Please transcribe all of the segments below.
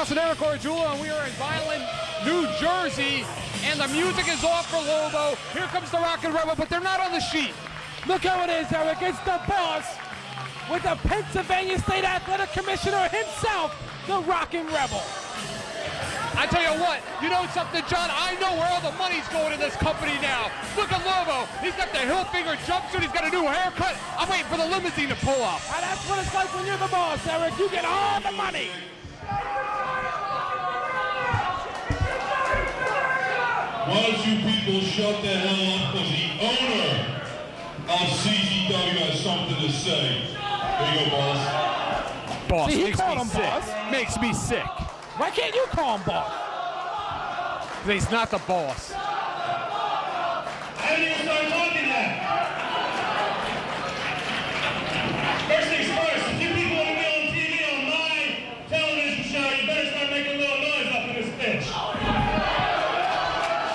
House and Eric Orjula, and we are in Violent, New Jersey, and the music is off for Lobo. Here comes the Rockin' Rebel, but they're not on the sheet. Look how it is, Eric. It's the boss with the Pennsylvania State Athletic Commissioner himself, the Rockin' Rebel. I tell you what, you know something, John? I know where all the money's going in this company now. Look at Lobo. He's got the Hilfiger jumpsuit. He's got a new haircut. I'm waiting for the limousine to pull up. And that's what it's like when you're the boss, Eric. You get all the money. Why don't you people shut the hell up, because the owner of CZW has something to say. There you go, boss. Boss, See, he makes called me him sick. boss. Makes me sick. Why can't you call him boss? He's not the boss. How do you start talking that? First things first, if you people want to be on TV on my television show, you better start making a little noise up in this bitch.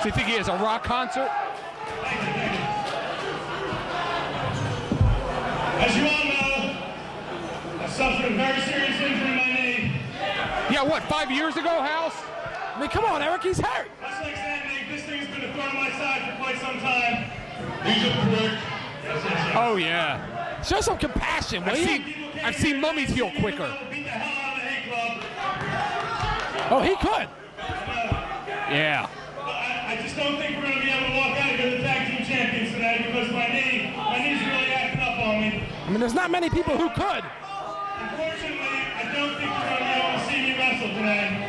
Do you think he has a rock concert? Thank you, thank you. As you all know, I suffered a very serious injury in my knee. Yeah, what, 5 years ago, House? I mean, come on, Eric. He's hurt. Much like Sandy, this thing's been a thorn on my side for quite some time. He's a prick. Yes. Oh, yeah. Show some compassion, will you? I've seen mummies heal quicker. Beat the hell out of the hate club. Oh, he could. Yeah. I just don't think we're going to be able to walk out of here the tag team champions tonight because my knee's really acting up on me. I mean, there's not many people who could. Unfortunately, I don't think you're going to be able to see me wrestle tonight.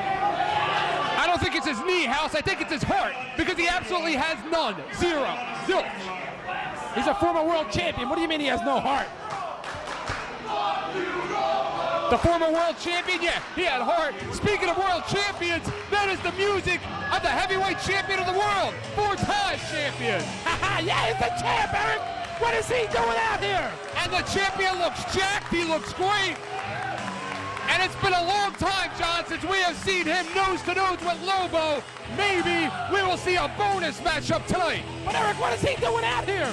I don't think it's his knee, House. I think it's his heart, because he absolutely has none. Zero. Zilch. He's a former world champion. What do you mean he has no heart? The former world champion, yeah, he had heart. Speaking of world champions, that is the music of the heavyweight champion of the world. 4-time champion. Yeah, he's the champ, Eric. What is he doing out here? And the champion looks jacked. He looks great. And it's been a long time, John, since we have seen him nose-to-nose with Lobo. Maybe we will see a bonus matchup tonight. But Eric, what is he doing out here?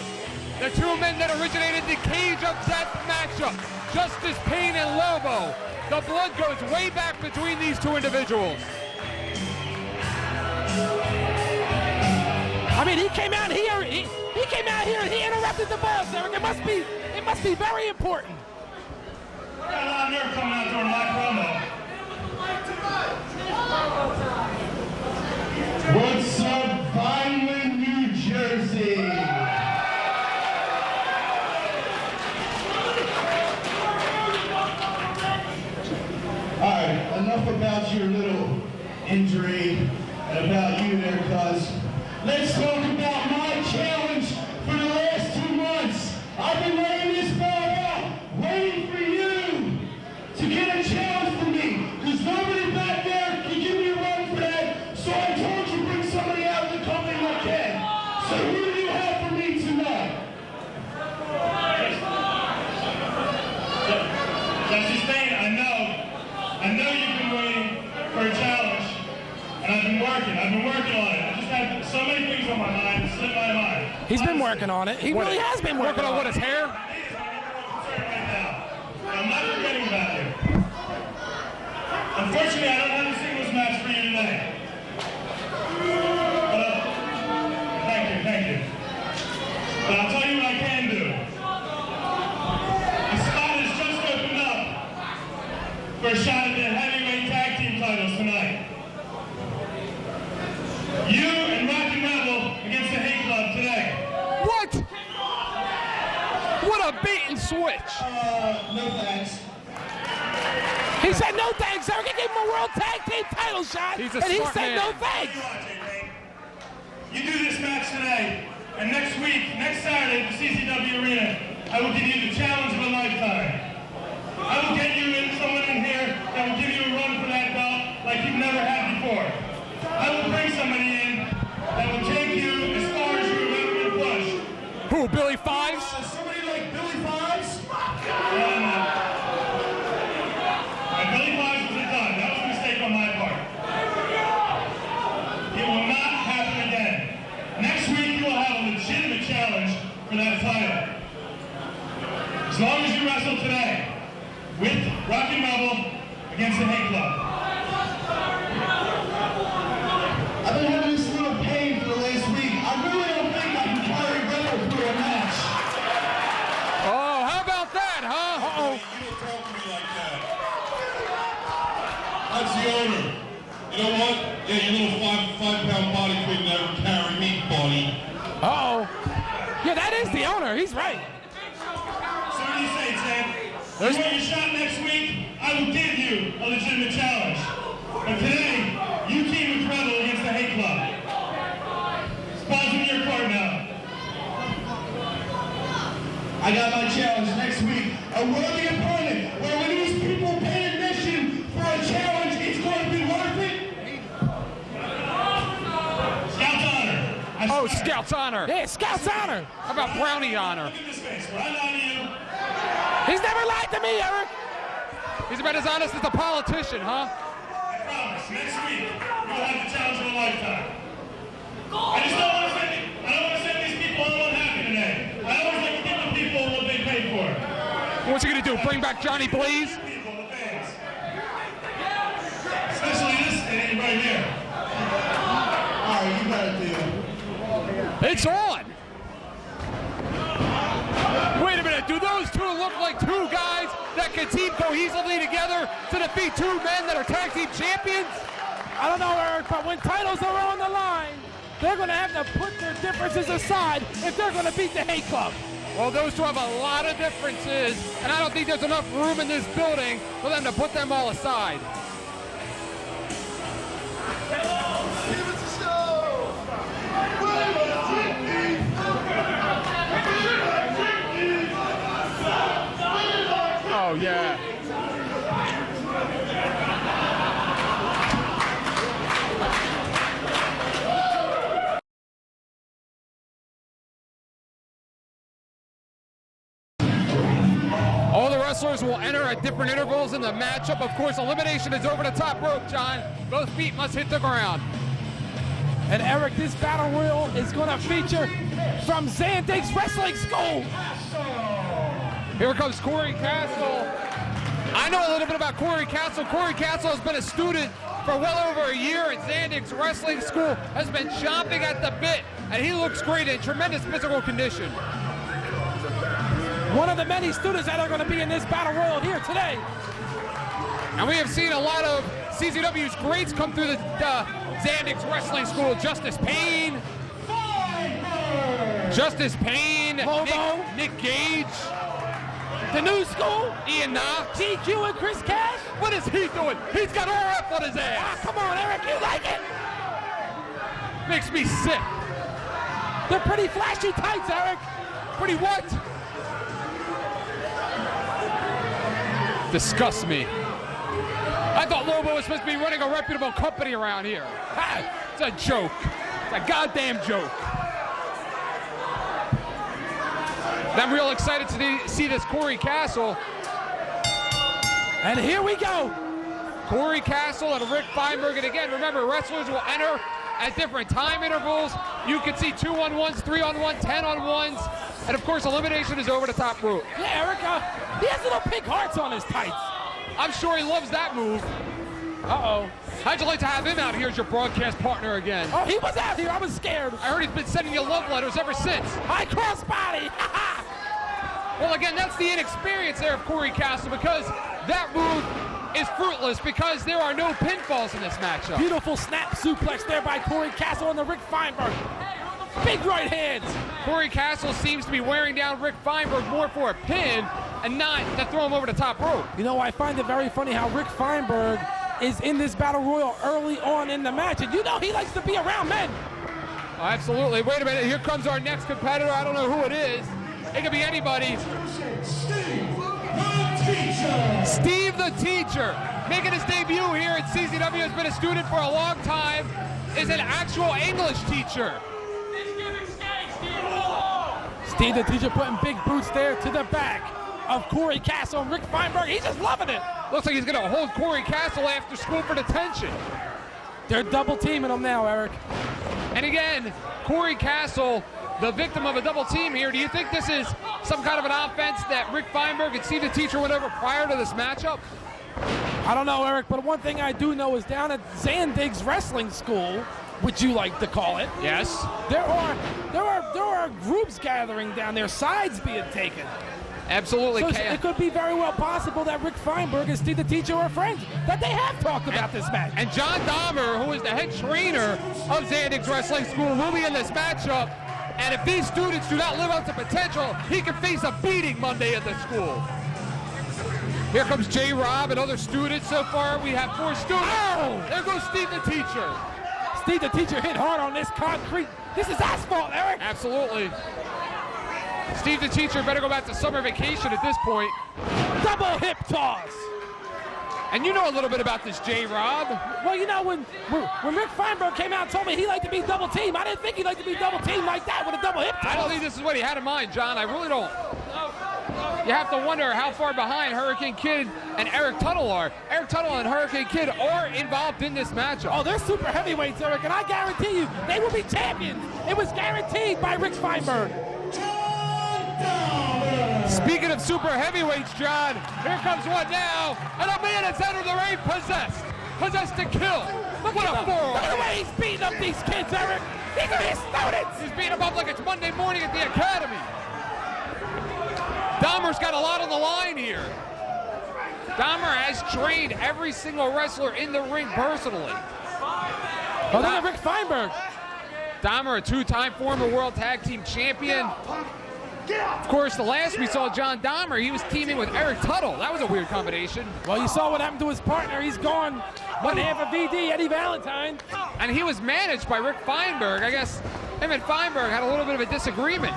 The two men that originated the Cage of Death matchup, Justice Payne and Lobo. The blood goes way back between these two individuals. I mean, he came out here. He came out here and he interrupted the boss, Eric. It must be very important. I got a lot of nerve coming out during my promo. What's up, Violent, New Jersey? All right, enough about your little injury and about you there, cuz. Let's talk about my challenge for the last 2 months. I've been laying this belt out, waiting for you to get a challenge from me, because nobody back there can give me a run for that, so I told you bring somebody out of the company that can. So who do you have for me tonight? Justice Payne, I know you've been waiting for a challenge, and I've been working on it. I just had so many things on my mind, it slipped my mind. He's been working on it. He really has been working on what, his hair? I'm not forgetting about you. Unfortunately, I don't have a singles match for you tonight. But, thank you. But I'll tell you what I can do. The spot has just opened up for a shot at the heavyweight tag team titles tonight. You and Rockin' Rebel against the Hate Club today. What? What a bait and switch. No thanks. He said no thanks, Eric. He gave him a world tag team title shot, He's a and he smart said man. no thanks. You do this match today, and next Saturday at the CZW Arena, I will give you the challenge of a lifetime. I will get you someone in here that will give you a run for that belt like you've never had before. I will bring somebody in that will take you as far as you have ever been pushed. Who, Billy Fives? Somebody like Billy Fives? Billy Fives was a done. That was a mistake on my part. It will not happen again. Next week you will have a legitimate challenge for that title. As long as you wrestle today with Rockin' Rebel against the Hate Club. could never carry me, buddy. Uh-oh. Yeah, that is the owner. He's right. So what do you say, Ted? You want your shot next week? I will give you a legitimate challenge. But today, you team with Rebel against the Hate Club. Sponsor in your court now. I got my challenge next week. A worthy opponent. Where when these people pay admission for a challenge, it's going to be worth it. Scout's honor. Oh, Scout's honor. Yeah, Scout's honor. How about Brownie honor? Look at this face. When I lie to you, He's never lied to me, Eric. He's about as honest as a politician, huh? I promise, next week, you'll have the challenge of a lifetime. I just don't want to send these people home unhappy today. I always like to give the people what they paid for. What's he gonna do? Bring back Johnny Blaze? People, the fans. Especially this idiot right here. All right, you got it, deal. It's on. Wait a minute. Do those two look like two guys that can team cohesively together to defeat two men that are tag team champions? I don't know, Eric, but when titles are on the line, they're going to have to put their differences aside if they're going to beat the Hate Club. Well, those two have a lot of differences, and I don't think there's enough room in this building for them to put them all aside. Oh, yeah. All the wrestlers will enter at different intervals in the matchup. Of course, elimination is over the top rope, John. Both feet must hit the ground. And Eric, this battle royal is going to feature from Zandig's Wrestling School. Here comes Corey Castle. I know a little bit about Corey Castle. Corey Castle has been a student for well over a year at Zandig's Wrestling School, has been chomping at the bit, and he looks great in tremendous physical condition. One of the many students that are going to be in this battle royal here today. And we have seen a lot of CZW's greats come through the Zandig's Wrestling School. Justice Payne, Lobo. Nick Gage, The new school, Ian Knox, GQ and Chris Cash. What is he doing? He's got RF on his ass. Ah, come on, Eric, you like it? Makes me sick. They're pretty flashy tights, Eric. Pretty what? Disgusts me. I thought Lobo was supposed to be running a reputable company around here. Ha! It's a joke. It's a goddamn joke. I'm real excited to see this Corey Castle. And here we go. Corey Castle and Rick Feinberg. And again, remember, wrestlers will enter at different time intervals. You can see 2-on-1s, 3-on-1, 10-on-1s. And of course, elimination is over the top rope. Yeah, Eric, he has little pink hearts on his tights. I'm sure he loves that move. Uh-oh. How'd you like to have him out here as your broadcast partner again? Oh, he was out here. I was scared. I heard he's been sending you love letters ever since. High cross body. Well, again, that's the inexperience there of Corey Castle, because that move is fruitless because there are no pinfalls in this matchup. Beautiful snap suplex there by Corey Castle on the Rick Feinberg. Big right hands. Corey Castle seems to be wearing down Rick Feinberg more for a pin and not to throw him over the top rope. You know, I find it very funny how Rick Feinberg is in this battle royal early on in the match, and you know he likes to be around men. Oh, absolutely. Wait a minute. Here comes our next competitor. I don't know who it is. It could be anybody. Steve the Teacher, making his debut here at CZW, has been a student for a long time, is an actual English teacher. Steve the Teacher putting big boots there to the back of Corey Castle and Rick Feinberg. He's just loving it. Looks like he's going to hold Corey Castle after school for detention. They're double teaming him now, Eric. And again, Corey Castle, the victim of a double team here. Do you think this is some kind of an offense that Rick Feinberg and Steve the Teacher went over prior to this matchup? I don't know, Eric, but one thing I do know is down at Zandig's Wrestling School, which you like to call it. Yes. There are groups gathering down there, sides being taken. Absolutely. So it could be very well possible that Rick Feinberg and Steve the Teacher are friends, that they have talked about this match. And John Dahmer, who is the head trainer of Xandix Wrestling School, will be in this matchup. And if these students do not live up to potential, he can face a beating Monday at the school. Here comes J-Rob and other students. So far, we have 4 students. Oh! There goes Steve the Teacher. Steve the Teacher hit hard on this concrete. This is asphalt, Eric. Absolutely. Steve the Teacher better go back to summer vacation at this point. Double hip toss. And you know a little bit about this, J-Rob. Well, you know, when Rick Feinberg came out and told me he liked to be double teamed, I didn't think he liked to be double teamed like that with a double hip toss. I don't think this is what he had in mind, John. I really don't. You have to wonder how far behind Hurricane Kid and Eric Tuttle are. Eric Tuttle and Hurricane Kid are involved in this matchup. Oh, they're super heavyweights, Eric, and I guarantee you they will be champions. It was guaranteed by Rick Feinberg. Speaking of super heavyweights, John, here comes one now, and a man that's entered the ring possessed to kill. Look at the way he's beating up these kids, Eric. These are his students. He's beating them up like it's Monday morning at the academy. Dahmer's got a lot on the line here. Dahmer has trained every single wrestler in the ring personally. Oh, look at Rick Feinberg. Dahmer, a 2-time former World Tag Team Champion. Of course, the last we saw John Dahmer, he was teaming with Eric Tuttle. That was a weird combination. Well, you saw what happened to his partner. He's gone one half of VD, Eddie Valentine. And he was managed by Rick Feinberg. I guess him and Feinberg had a little bit of a disagreement.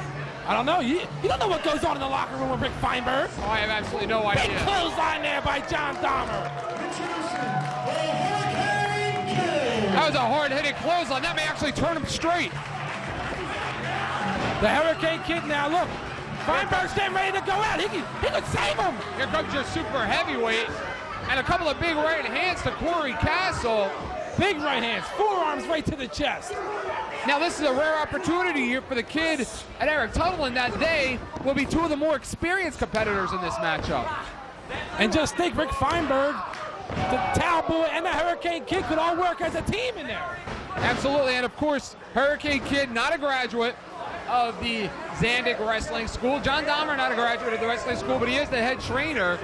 I don't know. You don't know what goes on in the locker room with Rick Feinberg. Oh, I have absolutely no idea. Big clothesline there by John Dahmer. That was a hard-hitting clothesline. That may actually turn him straight. The Hurricane Kid now, look. Feinberg's getting ready to go out. He could save him. Here comes your super heavyweight. And a couple of big right hands to Corey Castle. Big right hands, forearms right to the chest. Now this is a rare opportunity here for the Kid and Eric Tuttle, and that they will be 2 of the more experienced competitors in this matchup. And just think, Rick Feinberg, the Towel Boy, and the Hurricane Kid could all work as a team in there. Absolutely, and of course, Hurricane Kid, not a graduate of the Xandix Wrestling School. John Dahmer, not a graduate of the wrestling school, but he is the head trainer.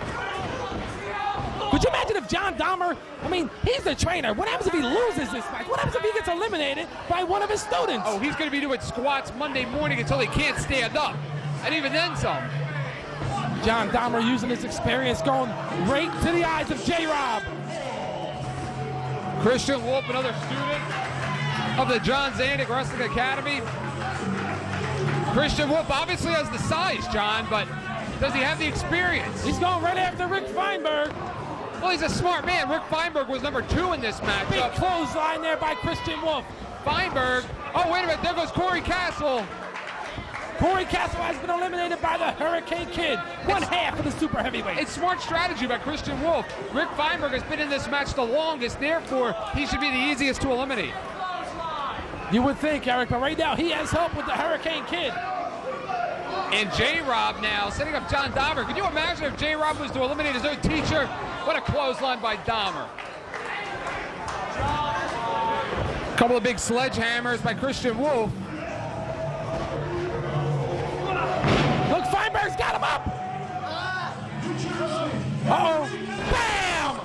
Could you imagine if John Dahmer, I mean, he's the trainer. What happens if he loses this match? What happens if he gets eliminated by one of his students? Oh, he's going to be doing squats Monday morning until he can't stand up. And even then some. John Dahmer using his experience, going right to the eyes of J-Rob. Christian Wolf, another student of the John Xandix Wrestling Academy. Christian Wolf obviously has the size, John, but does he have the experience? He's going right after Rick Feinberg. Well, he's a smart man. Rick Feinberg was number 2 in this matchup. Big clothesline there by Christian Wolf. Feinberg. Oh, wait a minute. There goes Corey Castle. Corey Castle has been eliminated by the Hurricane Kid. One half of the super heavyweight. It's smart strategy by Christian Wolf. Rick Feinberg has been in this match the longest. Therefore, he should be the easiest to eliminate. You would think, Eric, but right now he has help with the Hurricane Kid. And J-Rob now setting up John Dahmer. Can you imagine if J-Rob was to eliminate his own teacher? What a clothesline by Dahmer. A couple of big sledgehammers by Christian Wolf. Look, Feinberg's got him up. Uh-oh. Bam!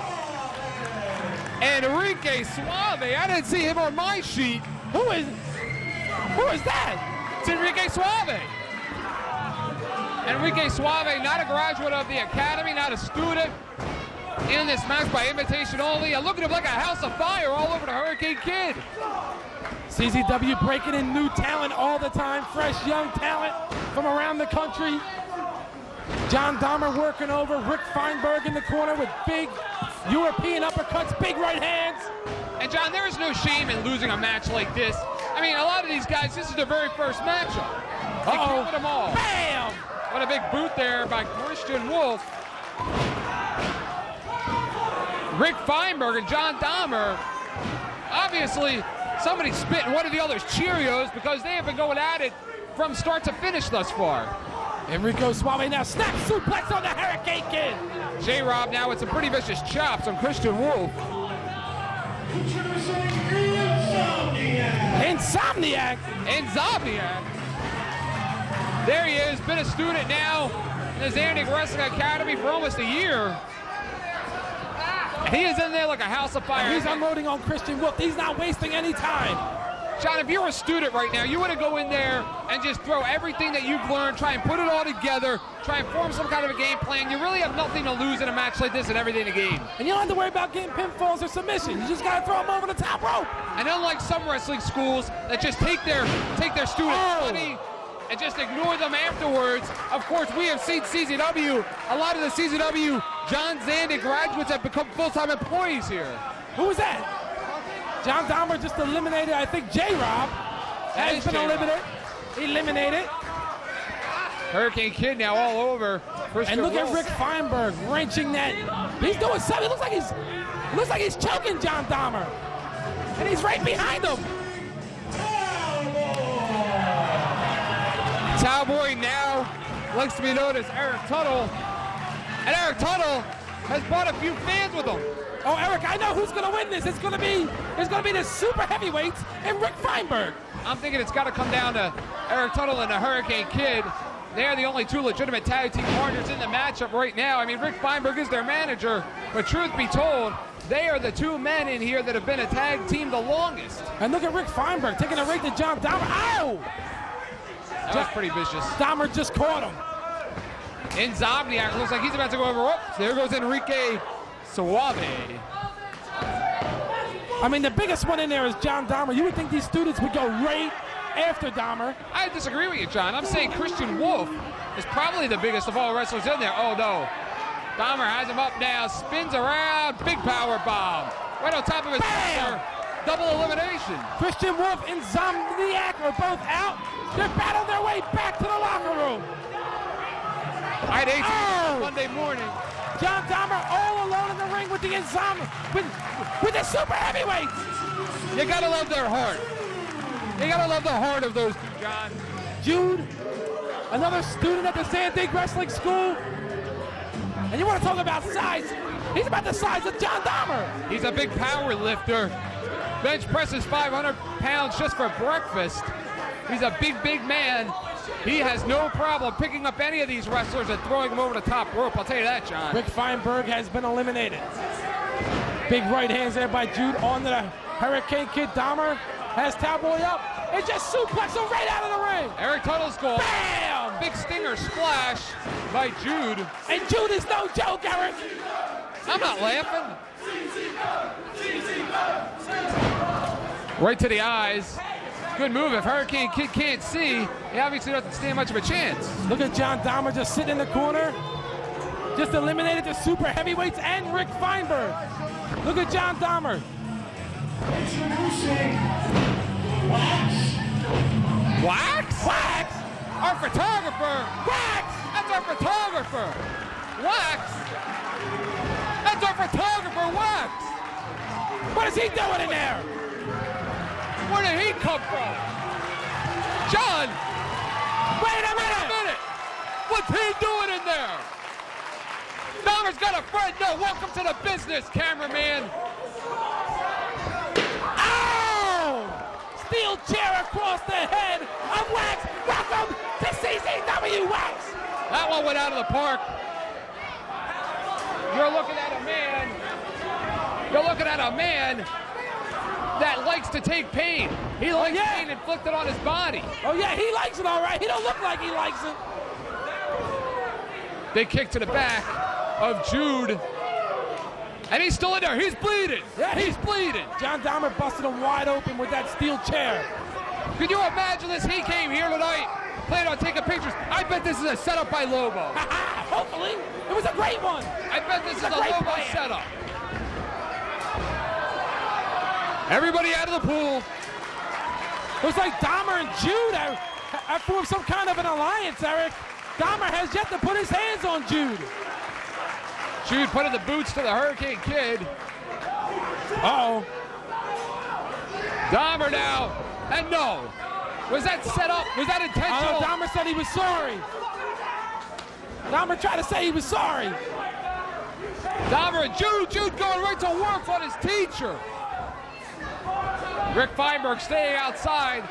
Enrique Suave. I didn't see him on my sheet. Who is that? It's Enrique Suave. Enrique Suave, not a graduate of the academy, not a student. In this match by invitation only. And look at him like a house of fire all over the Hurricane Kid. CZW breaking in new talent all the time. Fresh, young talent from around the country. John Dahmer working over Rick Feinberg in the corner with big European uppercuts, big right hands. And John, there is no shame in losing a match like this. I mean, a lot of these guys, this is their very first matchup. They covered them all. Bam! What a big boot there by Christian Wolf. Rick Feinberg and John Dahmer, obviously somebody spit in one of the other's Cheerios because they have been going at it from start to finish thus far. Enrico Suave now snap suplex on the Hurricane Kid. J-Rob now with some pretty vicious chops on Christian Wolf. Insomniac. There he is, been a student now the Zandig Wrestling Academy for almost a year. He is in there like a house of fire. He's unloading on Christian Wolf. He's not wasting any time. John, if you're a student right now, you want to go in there and just throw everything that you've learned, try and put it all together, try and form some kind of a game plan. You really have nothing to lose in a match like this and everything to gain. And you don't have to worry about getting pinfalls or submissions. You just got to throw them over the top rope. And unlike some wrestling schools that just take their students' money and just ignore them afterwards, of course, we have seen CZW. A lot of the CZW John Zandig graduates have become full-time employees here. Who was that? John Dahmer just eliminated, I think, J-Rob. Has been eliminated. Hurricane Kid now all over. And look at Rick Feinberg wrenching that. He's doing something. It looks like he's choking John Dahmer. And he's right behind him. Cowboy now likes to be known as Eric Tuttle. And Eric Tuttle has brought a few fans with him. Oh, Eric, I know who's going to win this. It's going to be the super heavyweights and Rick Feinberg. I'm thinking it's got to come down to Eric Tuttle and the Hurricane Kid. They're the only two legitimate tag team partners in the matchup right now. I mean, Rick Feinberg is their manager, but truth be told, they are the two men in here that have been a tag team the longest. And look at Rick Feinberg taking a rake to John Dahmer. Ow! That was pretty vicious. Dahmer just caught him. Insomniac looks like he's about to go over. Whoops, there goes Enrique Suave. I mean, the biggest one in there is John Dahmer. You would think these students would go right after Dahmer. I disagree with you, John. I'm saying Christian Wolf is probably the biggest of all wrestlers in there. Oh, no. Dahmer has him up now, spins around, big power bomb. Right on top of his shoulder. Double elimination. Christian Wolf and Insomniac are both out. They're battling their way back to the locker room. I'd hate to Monday morning. John Dahmer all alone in the ring with the with the super heavyweights. You gotta love their heart. You gotta love the heart of those two, John. Jude, another student at the Zandig Wrestling School. And you want to talk about size? He's about the size of John Dahmer. He's a big power lifter. Bench presses 500 pounds just for breakfast. He's a big, big man. He has no problem picking up any of these wrestlers and throwing them over the top rope. I'll tell you that, John. Rick Feinberg has been eliminated. Big right hands there by Jude on the Hurricane Kid. Dahmer has Cowboy up and just suplex him right out of the ring. Eric Tuttle's goal. Bam! Big stinger splash by Jude. And Jude is no joke, Eric. I'm not laughing. Right to the eyes. Good move. If Hurricane Kid can't see, he obviously doesn't stand much of a chance. Look at John Dahmer just sitting in the corner. Just eliminated the super heavyweights and Rick Feinberg. Look at John Dahmer. Introducing Wax. Wax? Wax? Our photographer. Wax! That's our photographer. Wax? That's our photographer, Wax. What is he doing in there? Where did he come from? John! Wait a minute! What's he doing in there? Dahmer's got a friend. No, welcome to the business, cameraman. Oh! Steel chair across the head of Wax. Welcome to CZW, Wax. That one went out of the park. You're looking at a man that likes to take pain. He likes pain inflicted on his body. Oh yeah, he likes it all right. He don't look like he likes it. Big kick to the back of Jude. And he's still in there. He's bleeding. Yeah, he's bleeding. John Dahmer busted him wide open with that steel chair. Could you imagine this? He came here tonight, planned on taking pictures. I bet this is a setup by Lobo. Hopefully. It was a great one. I bet this is a Lobo setup. Everybody out of the pool. Looks like Dahmer and Jude have formed some kind of an alliance, Eric. Dahmer has yet to put his hands on Jude. Jude putting the boots to the Hurricane Kid. Uh-oh. Dahmer now. And no. Was that set up? Was that intentional? Dahmer said he was sorry. Dahmer tried to say he was sorry. Dahmer and Jude going right to work on his teacher. Rick Feinberg staying outside,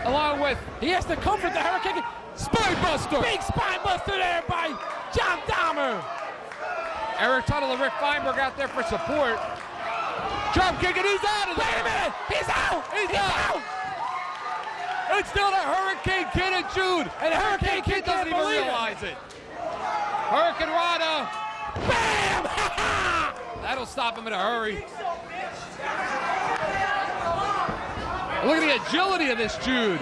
along with He has to comfort the Hurricane. Spinebuster. Big spine buster there by John Dahmer. Eric Tuttle and Rick Feinberg out there for support. Drop kick, and he's out of there. Wait a minute. He's out. He's out. It's still the Hurricane Kid and Jude. And the Hurricane Kid doesn't even realize it. Hurricane Rana. Bam! That'll stop him in a hurry. Look at the agility of this Jude.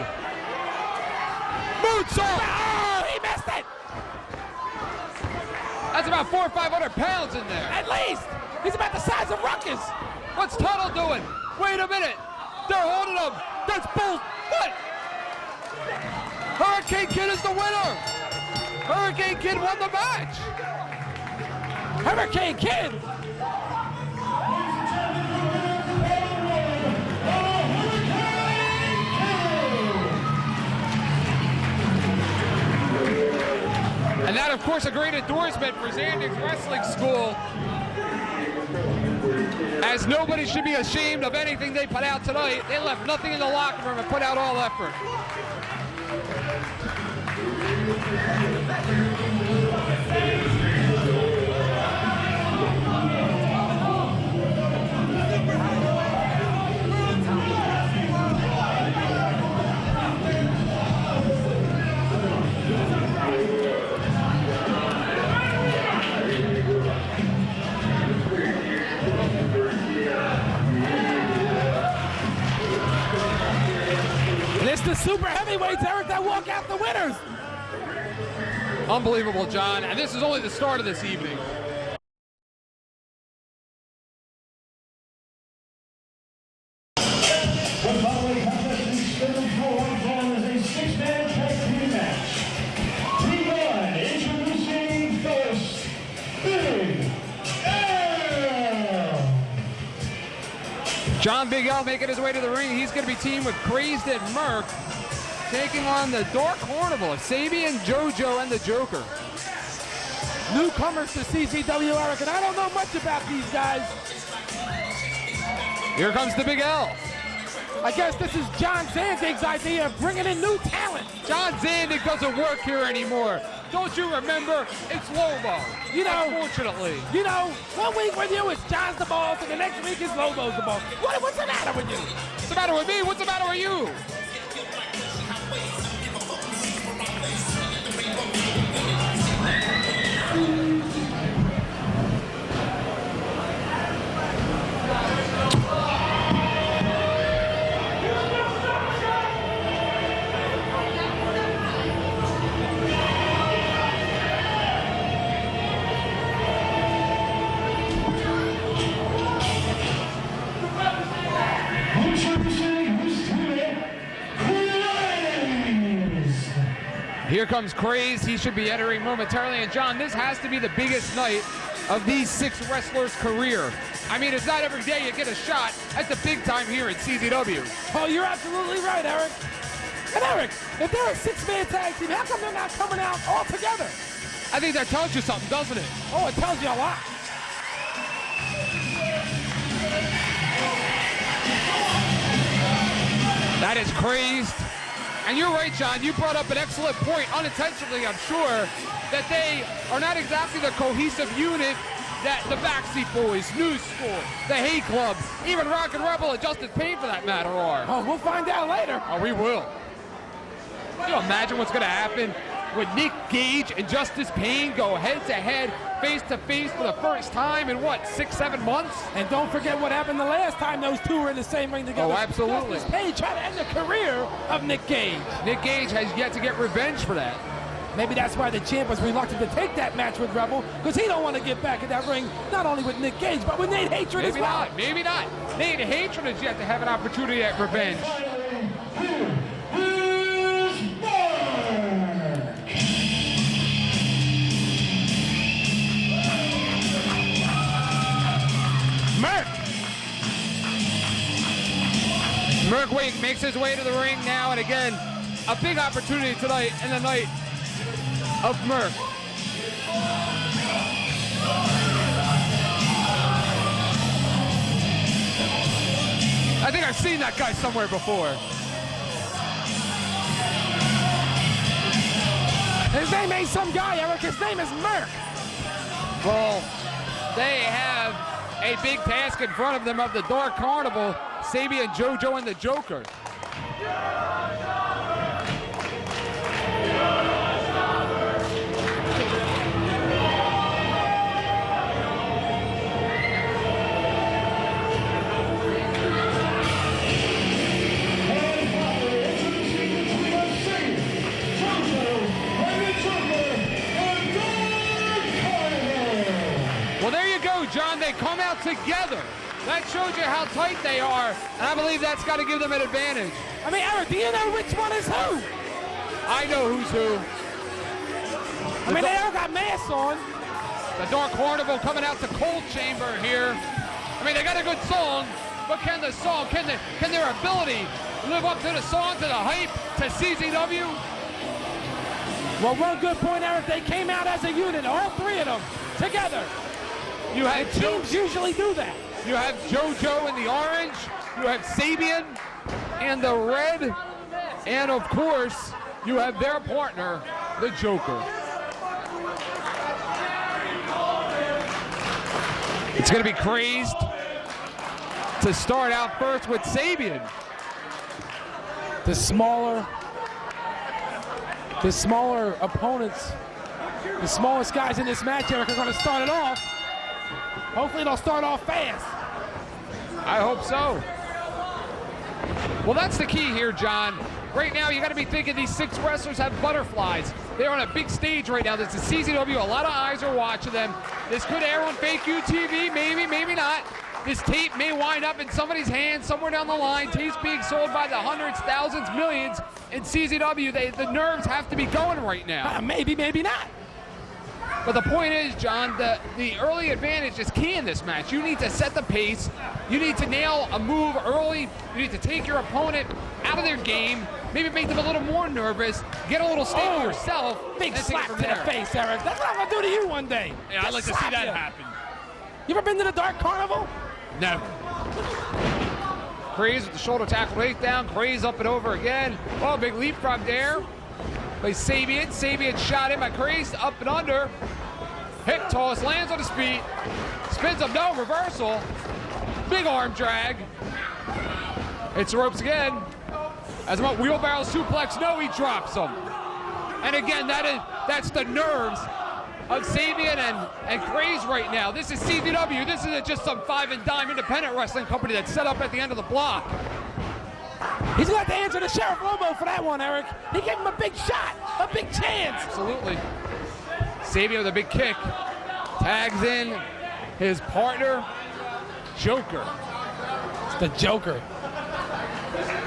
Moonsault. Oh, he missed it. That's about 400 or 500 pounds in there. At least. He's about the size of Ruckus. What's Tuttle doing? Wait a minute. They're holding him. That's bull. What? Hurricane Kid is the winner. Hurricane Kid won the match. Hurricane Kid. And that, of course, a great endorsement for Zandig's Wrestling School, as nobody should be ashamed of anything they put out tonight. They left nothing in the locker room and put out all effort. It's the super heavyweights, Eric, that walk out the winners. Unbelievable, John. And this is only the start of this evening. The following contest is scheduled for one fall as a six-man tag team match. Team 1, introducing first, Big L. John Big L making his way to the ring. He's going to be teamed with Crazed and Merc, taking on the Dark Carnival of Sabian, JoJo, and the Joker. Newcomers to CZW, Eric, and I don't know much about these guys. Here comes the Big L. I guess this is John Zandig's idea of bringing in new talent. John Zandig doesn't work here anymore. Don't you remember? It's Lobo. You know, unfortunately. You know, 1 week with you it's John's the boss, and the next week is Lobo's the boss. What's the matter with you? What's the matter with me? What's the matter with you? Here comes Crazed. He should be entering momentarily. And John, this has to be the biggest night of these 6 wrestlers' career. I mean, it's not every day you get a shot at the big time here at CZW. Oh, you're absolutely right, Eric. And Eric, if they're a 6-man tag team, how come they're not coming out all together? I think that tells you something, doesn't it? Oh, it tells you a lot. That is Crazed. And you're right, John. You brought up an excellent point, unintentionally, I'm sure, that they are not exactly the cohesive unit that the Backseat Boys, New School, the Hay Club, even Rock and Rebel and Justice Payne, for that matter, are. Oh, we'll find out later. Oh, we will. Can you imagine what's going to happen when Nick Gage and Justice Payne go head-to-head, face-to-face for the first time in, what, 6-7 months? And don't forget what happened the last time those two were in the same ring together. Oh, absolutely. Justice Payne tried to end the career of Nick Gage. Nick Gage has yet to get revenge for that. Maybe that's why the champ was reluctant to take that match with Rebel, because he don't want to get back in that ring, not only with Nick Gage, but with Nate Hatred as well. Maybe not. Nate Hatred has yet to have an opportunity at revenge. Merc Wake makes his way to the ring now, and again, a big opportunity tonight in the night of Merc. I think I've seen that guy somewhere before. They made some guy, Eric. His name is Burke. Well, they have a big task in front of them of the Dark Carnival, Sabian, JoJo, and the Joker. Well, there you go, John. They come out together. That shows you how tight they are, and I believe that's got to give them an advantage. I mean, Eric, do you know which one is who? I know who's who. I mean, they all got masks on. The Dark Carnival coming out to Cold Chamber here. I mean, they got a good song, but can the song, can their ability live up to the song, to the hype, to CZW? Well, one good point, Eric. They came out as a unit, all three of them, together. You have teams usually do that. You have JoJo in the orange. You have Sabian in the red. And, of course, you have their partner, the Joker. It's going to be crazed to start out first with Sabian. The smaller opponents, the smallest guys in this match, Eric, are going to start it off. Hopefully they'll start off fast. I hope so. Well, that's the key here, John. Right now, you got to be thinking these 6 wrestlers have butterflies. They're on a big stage right now. This is CZW. A lot of eyes are watching them. This could air on fake UTV, maybe, maybe not. This tape may wind up in somebody's hands somewhere down the line. Tapes being sold by the hundreds, thousands, millions in CZW. The nerves have to be going right now. Maybe, maybe not. But the point is, John, the early advantage is key in this match. You need to set the pace. You need to nail a move early. You need to take your opponent out of their game. Maybe make them a little more nervous. Get a little stable yourself. Big slap to the face, Eric. That's what I'm going to do to you one day. Yeah, I'd like to see that happen. You ever been to the Dark Carnival? Never. Craze with the shoulder tackle takedown. Craze up and over again. Oh, big leapfrog there. By Sabian. Sabian shot in by Craze, up and under. Hip toss, lands on his feet. Spins up, no, reversal. Big arm drag. Hits the ropes again. As about wheelbarrow suplex, no, he drops him. And again, that's the nerves of Sabian and Craze right now. This is CZW. This isn't just some 5 and dime independent wrestling company that's set up at the end of the block. He's going to have to answer the Sheriff Lobo for that one, Eric. He gave him a big shot, a big chance. Absolutely. Sabian with a big kick. Tags in his partner, Joker. It's the Joker.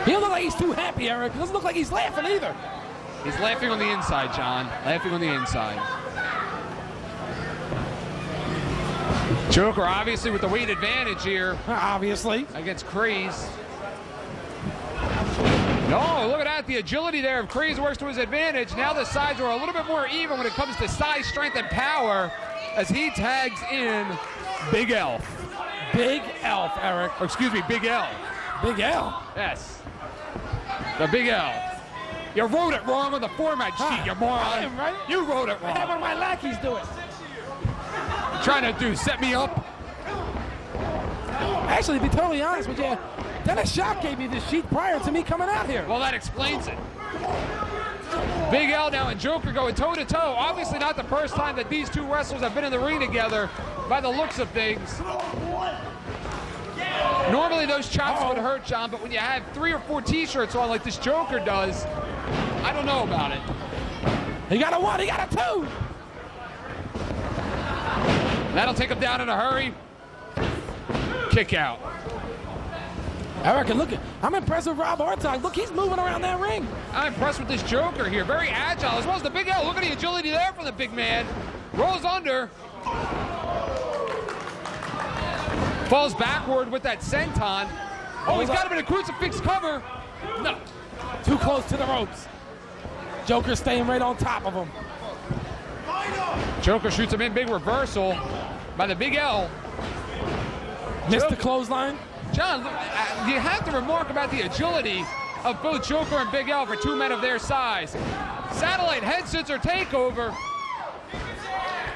He don't look like he's too happy, Eric. He doesn't look like he's laughing either. He's laughing on the inside, John. Laughing on the inside. Joker obviously with the weight advantage here. Obviously. Against Craze. No, look at that. The agility there of Craze works to his advantage. Now the sides are a little bit more even when it comes to size, strength, and power as he tags in Big Elf. Big Elf, Eric. Or excuse me, Big L. Big L? Yes. The Big L. You wrote it wrong on the format sheet, you moron. Right? You wrote it wrong. I had one of my lackeys do it. Trying to set me up? Actually, to be totally honest with you, Dennis Shock gave me this sheet prior to me coming out here. Well, that explains it. Big L now and Joker going toe-to-toe. Obviously not the first time that these two wrestlers have been in the ring together by the looks of things. Normally those chops would hurt, John, but when you have 3 or 4 T-shirts on like this Joker does, I don't know about it. He got a 1, he got a 2. That'll take him down in a hurry. Kick out. Eric, look, I'm impressed with Rob Hartog. Look, he's moving around that ring. I'm impressed with this Joker here. Very agile, as well as the Big L. Look at the agility there from the big man. Rolls under. Falls backward with that senton. Oh, he's got him in a crucifix cover. No. Too close to the ropes. Joker staying right on top of him. Joker shoots him in, big reversal by the Big L. Missed the clothesline. John, you have to remark about the agility of both Joker and Big L for two men of their size. Satellite head scissor takeover.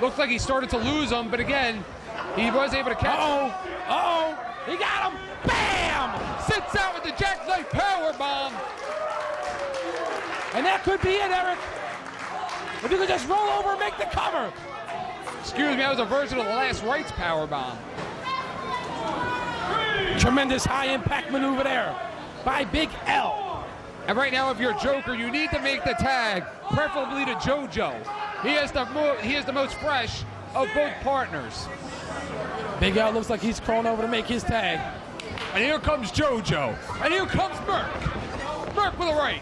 Looks like he started to lose him, but again, he was able to catch him. Uh-oh, he got him. Bam! Sits out with the jackknife powerbomb. And that could be it, Eric. If you could just roll over and make the cover. Excuse me, that was a version of the last rights powerbomb. Tremendous high-impact maneuver there by Big L. And right now, if you're Joker, you need to make the tag, preferably to JoJo. He is the most fresh of both partners. Big L looks like he's crawling over to make his tag. And here comes JoJo. And here comes Burke. Burke with a right.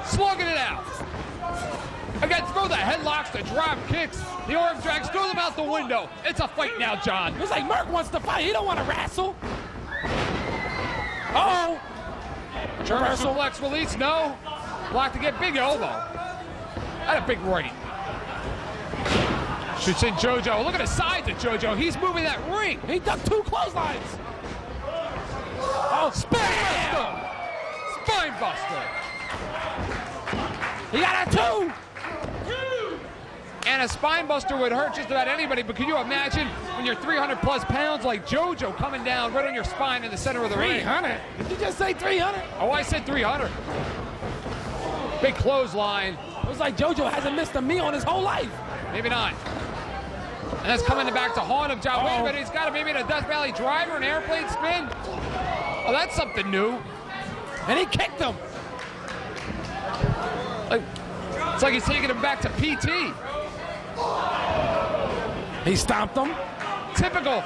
Slugging it out. Again, throw the headlocks, the drop kicks, the arm drags, throw them out the window. It's a fight now, John. Looks like Burke wants to fight. He don't want to wrestle. Uh-oh. German suplex release, no. Blocked again, big elbow. And a big right. Should send JoJo. Look at the sides of JoJo. He's moving that ring. He ducked two clotheslines. Oh, Spine buster. He got a two. And a spine buster would hurt just about anybody, but can you imagine when you're 300 plus pounds like JoJo coming down right on your spine in the center of the ring? 300? Did you just say 300? Oh, I said 300. Big clothesline. Looks like JoJo hasn't missed a meal in his whole life. Maybe not. And that's coming back to haunt him, John. Wait a minute, he's got him maybe in a Death Valley driver, an airplane spin. Oh, that's something new. And he kicked him. It's like he's taking him back to PT. He stomped him. Typical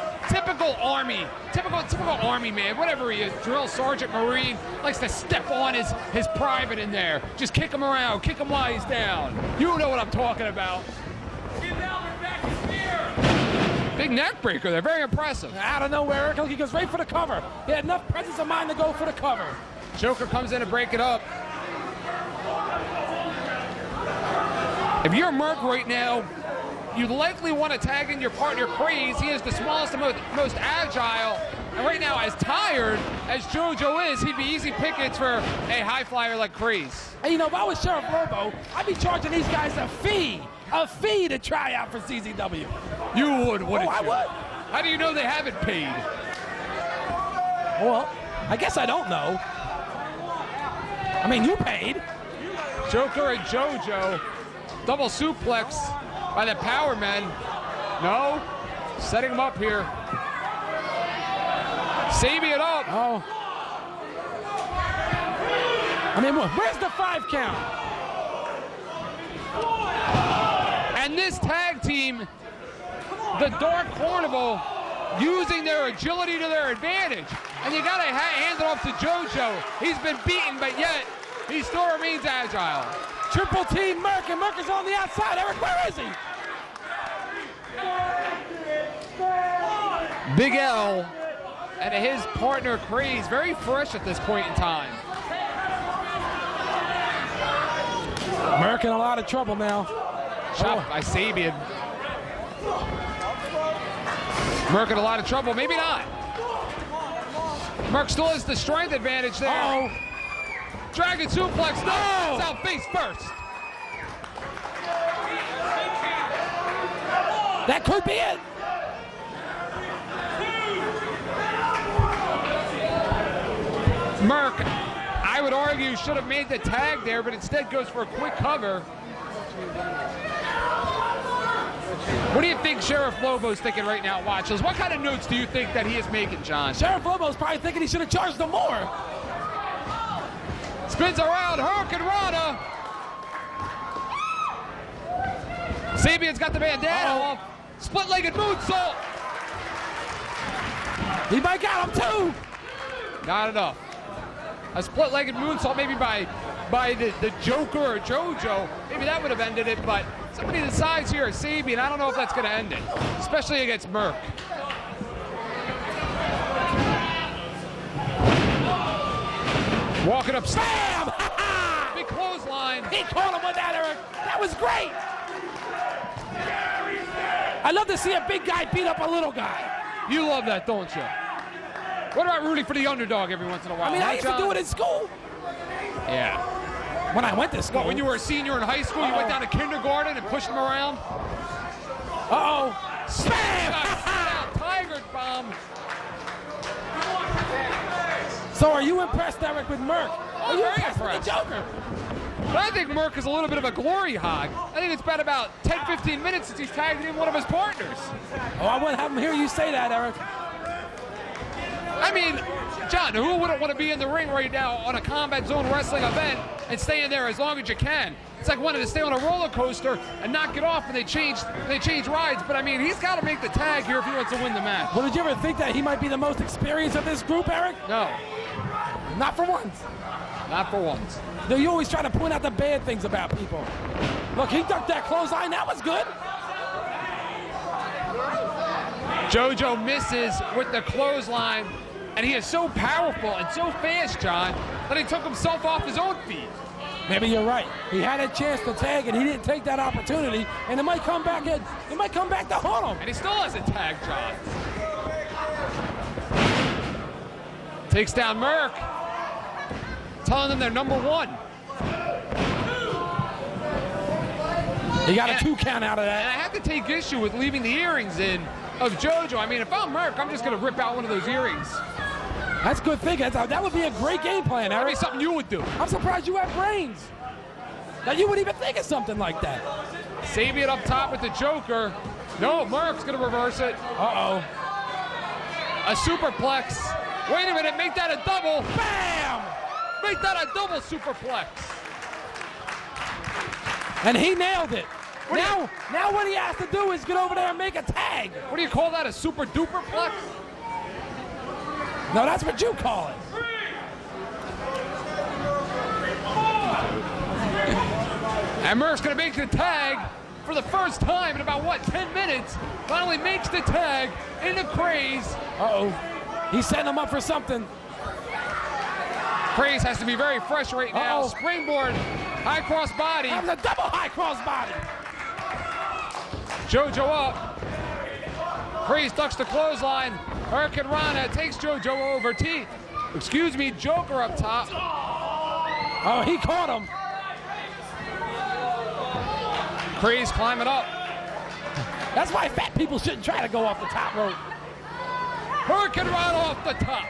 Army. Typical Army man, whatever he is. Drill Sergeant Marine likes to step on his private in there. Just kick him around, kick him while he's down. You know what I'm talking about. Big neck breaker there, very impressive. Out of nowhere, Eric, he goes right for the cover. He had enough presence of mind to go for the cover. Joker comes in to break it up. If you're Merc right now, you likely want to tag in your partner Craze. He is the smallest and most agile. And right now, as tired as JoJo is, he'd be easy pickings for a high flyer like Craze. Hey, you know, if I was Sheriff Lobo, I'd be charging these guys a fee to try out for CZW. You would, wouldn't you? I would. How do you know they haven't paid? Well, I guess I don't know. I mean, you paid. Joker and JoJo, double suplex by the Power Men. No, setting him up here. Saving it up. Oh. I mean, where's the 5 count? And this tag team, the Dark Carnival, using their agility to their advantage. And you gotta hand it off to JoJo. He's been beaten, but yet he still remains agile. Triple team Merc, and Merc is on the outside. Eric, where is he? Big L and his partner Craze, very fresh at this point in time. Merc in a lot of trouble now. Chopped by Sabian. Merc in a lot of trouble, maybe not. Merc still has the strength advantage there. Uh-oh. Dragon suplex, no! That's out face first. That could be it. Merc, I would argue, should have made the tag there, but instead goes for a quick cover. What do you think Sheriff Lobo's thinking right now, Watchers? What kind of notes do you think that he is making, John? Sheriff Lobo's probably thinking he should have charged them more. Spins around, Hurricane Rana. Sabian's got the bandana off. Split-legged moonsault. He might got him too. Not enough. A split-legged moonsault maybe by the Joker or JoJo. Maybe that would have ended it, but somebody decides here, Sabian, I don't know if that's going to end it, especially against Merc. Walking up, Bam! big clothesline. He caught him with that, Eric. That was great. I love to see a big guy beat up a little guy. You love that, don't you? What about rooting for the underdog every once in a while? I mean, I used to do it in school. Yeah. When I went to school. What, when you were a senior in high school, you went down to kindergarten and pushed him around? Uh-oh. Spam! Tiger bomb. So are you impressed, Eric, with Merck? Are you very impressed with the impressed. Joker? But I think Merck is a little bit of a glory hog. I think it's been about 10, 15 minutes since he's tagged in one of his partners. Oh, I wouldn't have him hear you say that, Eric. I mean, John, who wouldn't want to be in the ring right now on a Combat Zone wrestling event and stay in there as long as you can? It's like wanting to stay on a roller coaster and not get off when they change rides. But I mean, he's got to make the tag here if he wants to win the match. Well, did you ever think that he might be the most experienced of this group, Eric? No, Not for once. not for once. No, you always try to point out the bad things about people. Look, he ducked that clothesline. That was good. JoJo misses with the clothesline, and he is so powerful and so fast, John, that he took himself off his own feet. Maybe you're right. He had a chance to tag, and he didn't take that opportunity, and it might come back to haunt him. And he still hasn't tagged, John. Takes down Merck, telling them they're number one. He got a 2 count out of And that. I have to take issue with leaving the earrings in of JoJo. I mean, if I'm Merck, I'm just going to rip out one of those earrings. That's good thinking. That would be a great game plan, That'd be Eric. something you would do. I'm surprised you have brains. That you would even think of something like that. Sabian up top with the Joker. No, Merck's going to reverse it. Uh-oh. A superplex. Wait a minute, make that a double. Bam! Make that a double superplex. And he nailed it. What do you- Now what he has to do is get over there and make a tag. What do you call that, a super duper plex? No, that's what you call it. And Merck's going to make the tag for the first time in about, 10 minutes. Finally makes the tag into Craze. Uh-oh. He's setting him up for something. Craze has to be very fresh right now. Uh-oh. Springboard, high cross body. That was a double high cross body. JoJo up. Craze ducks the clothesline. Hurricane Rana takes JoJo over. Joker up top. Oh, he caught him. Craze climbing up. That's why fat people shouldn't try to go off the top rope. Hurricane Rana off the top.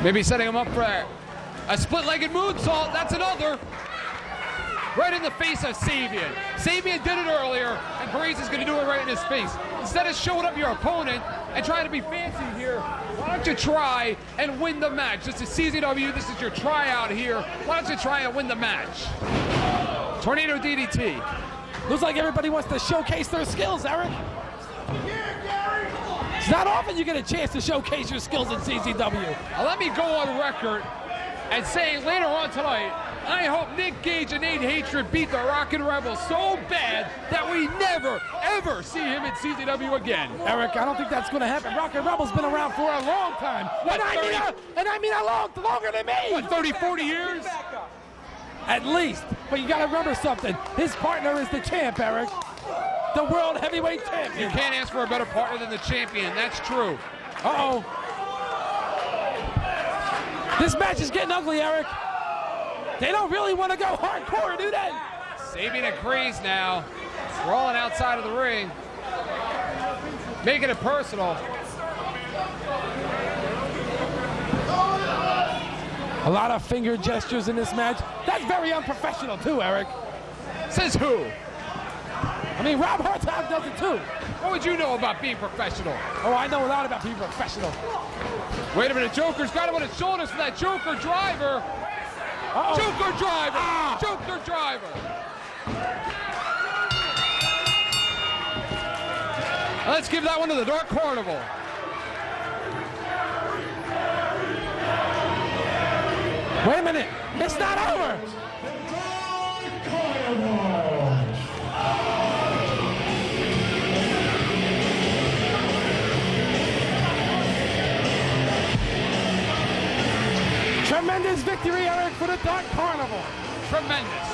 Maybe setting him up for a split-legged moonsault. That's another. Right in the face of Sabian. Sabian did it earlier, and Craze is going to do it right in his face. Instead of showing up your opponent and trying to be fancy here, why don't you try and win the match? This is CZW. This is your tryout here. Why don't you try and win the match? Tornado DDT. Looks like everybody wants to showcase their skills, Eric. It's not often you get a chance to showcase your skills in CZW. Now let me go on record and say later on tonight, I hope Nick Gage and Nate Hatred beat the Rockin' Rebels so bad that we never, ever see him in CZW again. Eric, I don't think that's going to happen. Rockin' Rebel's been around for a long time. What, And I mean a lot longer than me. What, 30, 40 years? At least. But you got to remember something. His partner is the champ, Eric. The world heavyweight You champion. can't ask for a better partner than the champion. That's true. Uh-oh. This match is getting ugly, Eric. They don't really want to go hardcore, do they? Sabian and Craze now. Rolling outside of the ring. Making it personal. A lot of finger gestures in this match. That's very unprofessional too, Eric. Says who? I mean, Rob Hartog does it too. What would you know about being professional? Oh, I know a lot about being professional. Wait a minute, Joker's got him on his shoulders for that Joker driver. Uh-oh. Joker driver! Joker driver! Let's give that one to the Dark Carnival. Wait a minute, it's not over. Tremendous victory, Eric, for the Dark Carnival. Tremendous.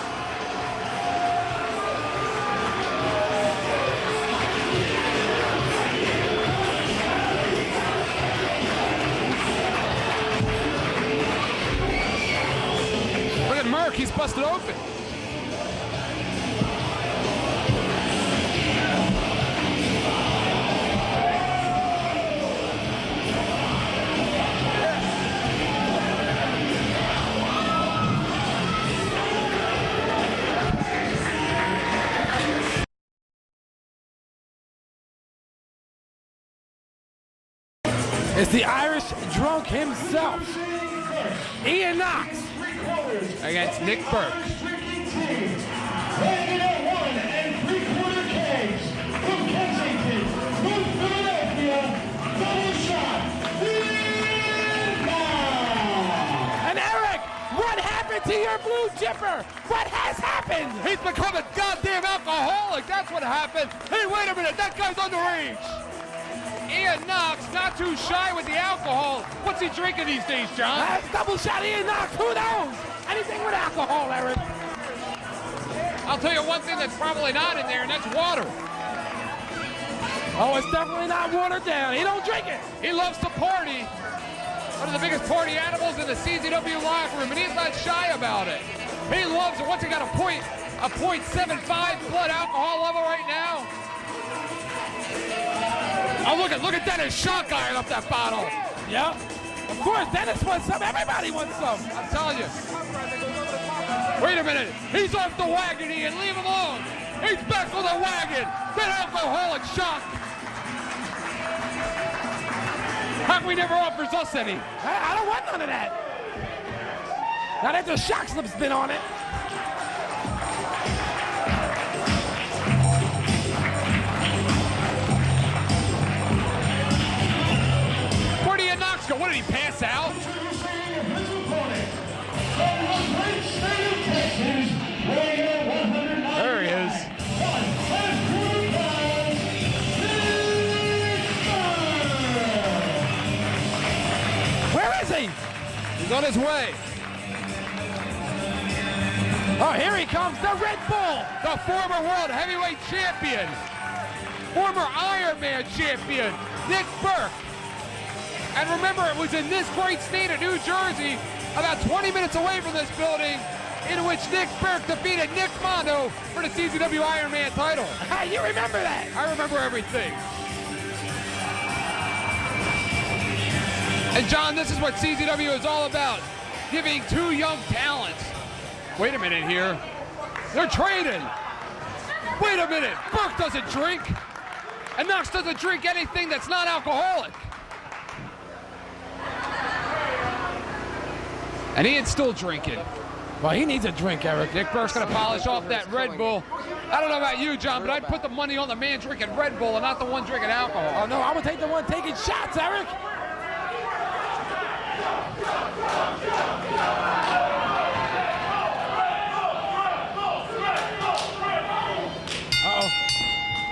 Burke, he's busted open. It's the Irish drunk himself, Ian Knox, against Nick Burke. Weighing in at 1 3/4 kegs, from Kensington, North Philadelphia, double shot, Ian Knox. and Eric, what happened to your blue chipper? What has happened? He's become a goddamn alcoholic. That's what happened. Hey, wait a minute. That guy's underage. Ian Knox, not too shy with the alcohol. What's he drinking these days, John? That's double shot Ian Knox. Who knows? Anything with alcohol, Eric. I'll tell you one thing that's probably not in there, and that's water. Oh, it's definitely not watered down. He don't drink it. He loves to party. One of the biggest party animals in the CZW locker room, and he's not shy about it. He loves it. Once he got a .75 blood alcohol level right now. Oh, look at Dennis shotgunning up that bottle. Yep. Of course, Dennis wants some. Everybody wants some. I'm telling you. Wait a minute. He's off the wagon, Ian. Leave him alone. He's back on the wagon. That alcoholic shock. How come he never offers us any? I don't want none of that. Now that the shock slip's been on it. Where do you Knox go? What did he pass out? There he is. Where is he? He's on his way. Oh, here he comes, the Red Bull. The former world heavyweight champion, former Ironman champion, Nick Burke. And remember, it was in this great state of New Jersey, about 20 minutes away from this building, in which Nick Burke defeated Nick Mondo for the CZW Ironman title. You remember that? I remember everything. And John, this is what CZW is all about, giving two young talents. Wait a minute here. They're trading. Wait a minute. Burke doesn't drink. And Knox doesn't drink anything that's not alcoholic. And Ian's still drinking. Well, he needs a drink, Eric. Nick Burke's going to polish off that Red Bull. I don't know about you, John, but I'd put the money on the man drinking Red Bull and not the one drinking alcohol. Oh, no, I would take the one taking shots, Eric. Uh-oh.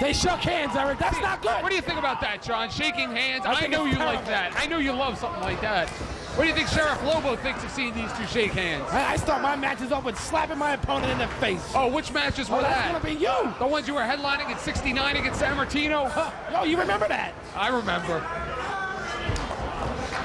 They shook hands, Eric. That's not good. What do you think about that, John? Shaking hands? I think know it's you like terrible. that. I know you love something like that. What do you think Sheriff Lobo thinks of seeing these two shake hands? I start my matches off with slapping my opponent in the face. Oh, which matches were that's that? gonna be you. The ones you were headlining at 69 against San Martino? Yo, you remember that? I remember.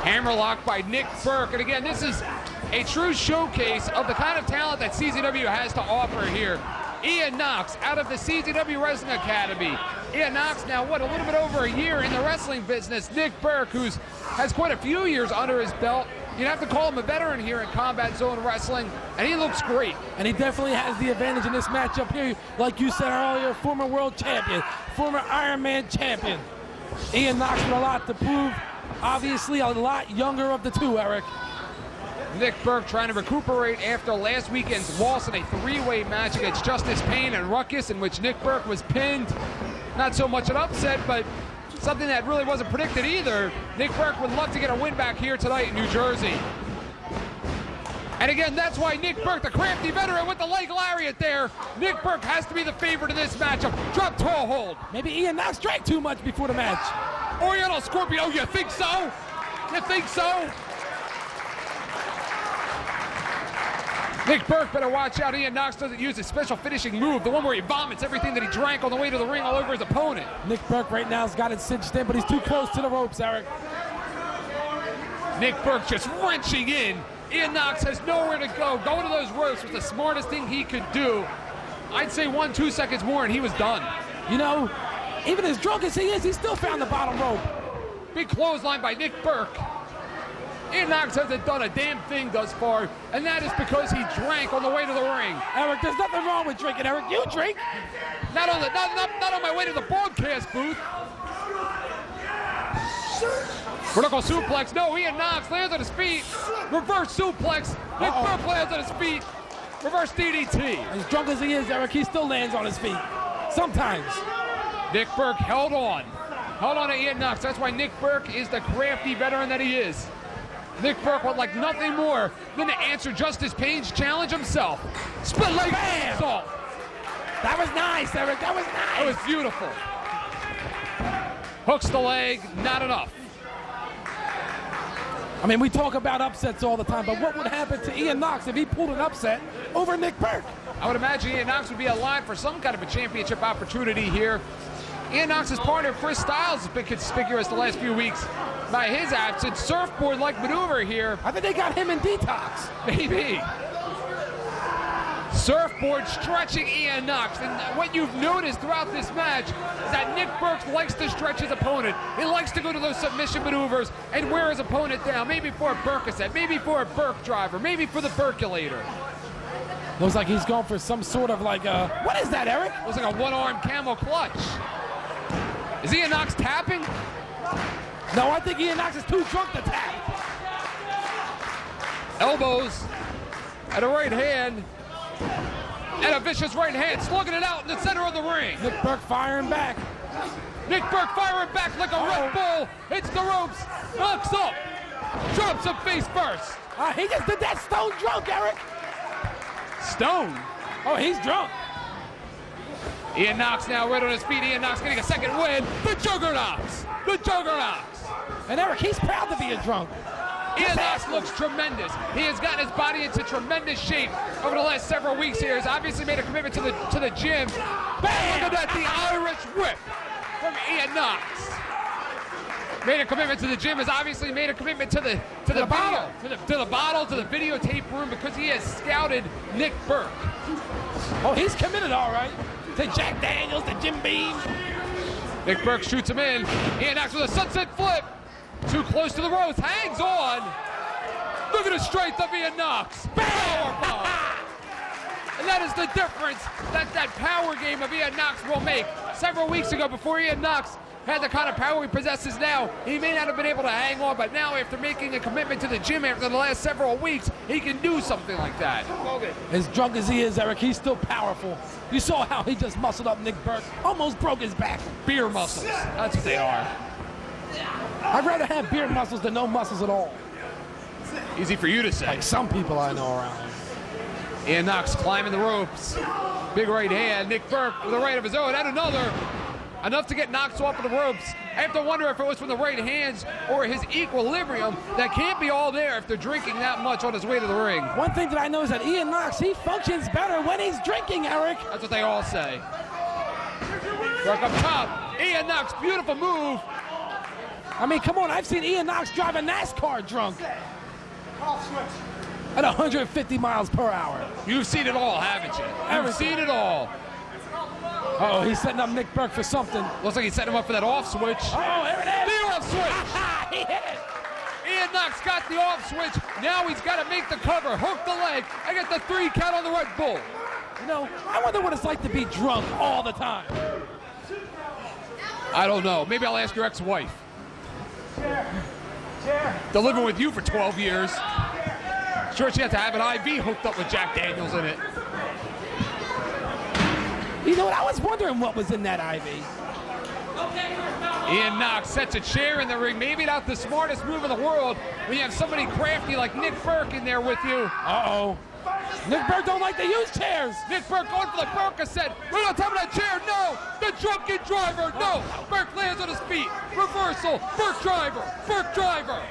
Hammerlock by Nick Burke. And again, this is a true showcase of the kind of talent that CZW has to offer here. Ian Knox out of the CZW Wrestling Academy. Ian Knox now, what, a little bit over a year in the wrestling business. Nick Burke, who's has quite a few years under his belt. You'd have to call him a veteran here in Combat Zone Wrestling, and he looks great. And he definitely has the advantage in this matchup here. Like you said earlier, former world champion, former Ironman champion. Ian Knox with a lot to prove. Obviously a lot younger of the two, Eric. Nick Burke trying to recuperate after last weekend's loss in a three-way match against Justice Payne and Ruckus, in which Nick Burke was pinned. Not so much an upset, but something that really wasn't predicted either. Nick Burke would love to get a win back here tonight in New Jersey. And again, that's why Nick Burke, the crafty veteran with the leg lariat there, Nick Burke has to be the favorite in this matchup. Drop toe hold. Maybe Ian Knox drank too much before the match. Oriental Scorpio, you think so? You think so? Nick Burke better watch out. Ian Knox doesn't use his special finishing move, the one where he vomits everything that he drank on the way to the ring all over his opponent. Nick Burke right now has got it cinched in, but he's too close to the ropes, Eric. Nick Burke just wrenching in. Ian Knox has nowhere to go. Going to those ropes was the smartest thing he could do. I'd say 1-2 seconds more and he was done. You know, even as drunk as he is, he still found the bottom rope. Big clothesline by Nick Burke. Ian Knox hasn't done a damn thing thus far, and that is because he drank on the way to the ring. Eric, there's nothing wrong with drinking, Eric. You drink. Not on my way to the broadcast booth. Vertical suplex. No, Ian Knox lands on his feet. Reverse suplex. Nick Burke lands on his feet. Reverse DDT. As drunk as he is, Eric, he still lands on his feet. Sometimes. Nick Burke held on. Held on to Ian Knox. That's why Nick Burke is the crafty veteran that he is. Nick Burke would like nothing more than to answer Justice Payne's challenge himself. Split leg assault. That was nice, Eric. That was nice. That was beautiful. Hooks the leg, not enough. I mean, we talk about upsets all the time, but what would happen to Ian Knox if he pulled an upset over Nick Burke? I would imagine Ian Knox would be alive for some kind of a championship opportunity here. Ian Knox's partner, Chris Styles, has been conspicuous the last few weeks by his absence. Surfboard-like maneuver here. I think they got him in detox. Maybe. Surfboard stretching Ian Knox. And what you've noticed throughout this match is that Nick Burke likes to stretch his opponent. He likes to go to those submission maneuvers and wear his opponent down. Maybe for a Percocet, maybe for a Burke driver, maybe for the Percolator. Looks like he's going for some sort of like a... What is that, Eric? Looks like a one-arm camel clutch. Is Ian Knox tapping? No, I think Ian Knox is too drunk to tap. Elbows and a right hand. And a vicious right hand, slugging it out in the center of the ring. Nick Burke firing back. Nick Burke firing back like a Red Bull. Hits the ropes, knocks up, drops him face first. He just did that stone drunk, Eric. Stone? Oh, he's drunk. Ian Knox now right on his feet. Ian Knox getting a second win. The Juggernauts. The Juggernauts. And Eric, he's proud to be a drunk. Ian Knox looks tremendous. He has gotten his body into tremendous shape over the last several weeks here. He's obviously made a commitment to the gym. Bam! Look at that, the Irish whip from Ian Knox. Made a commitment to the gym. Has obviously made a commitment to the bottle, to the bottle, to the videotape room because he has scouted Nick Burke. Oh, he's committed, all right. To Jack Daniels, to Jim Beam. Nick Burke shoots him in. Ian Knox with a sunset flip. Too close to the ropes, hangs on. Look at the strength of Ian Knox. Powerbomb. And that is the difference that power game of Ian Knox will make. Several weeks ago, before Ian Knox had the kind of power he possesses now, he may not have been able to hang on, but now after making a commitment to the gym after the last several weeks, he can do something like that. As drunk as he is, Eric, he's still powerful. You saw how he just muscled up Nick Burke, almost broke his back. Beer muscles, that's what they are. I'd rather have beer muscles than no muscles at all. Easy for you to say. Like some people I know around. Ian Knox climbing the ropes. Big right hand. Nick Burke with a right of his own and another. Enough to get Knox off of the ropes. I have to wonder if it was from the right hands or his equilibrium. That can't be all there if they're drinking that much on his way to the ring. One thing that I know is that Ian Knox, he functions better when he's drinking, Eric. That's what they all say. Burke up top. Ian Knox, beautiful move. I mean, come on, I've seen Ian Knox drive a NASCAR drunk at 150 miles per hour. You've seen it all, haven't you? You've seen it all. Oh, he's setting up Nick Burke for something. Looks like he's setting him up for that off switch. Oh, there it is. The off switch. He hit it. Ian Knox got the off switch. Now he's got to make the cover, hook the leg, and get the 3 count on the Red Bull. You know, I wonder what it's like to be drunk all the time. I don't know. Maybe I'll ask your ex-wife. They're living with you for 12 years. Sure, she had to have an IV hooked up with Jack Daniels in it. You know what? I was wondering what was in that IV. Ian Knox sets a chair in the ring. Maybe not the smartest move in the world when you have somebody crafty like Nick Burke in there with you. Uh-oh. Nick Burke don't like to use chairs. Nick Burke going for the Percocet. Right on top of that chair. No. The drunken driver. No. Burke lands on his feet. Reversal. Burke driver. Burke driver.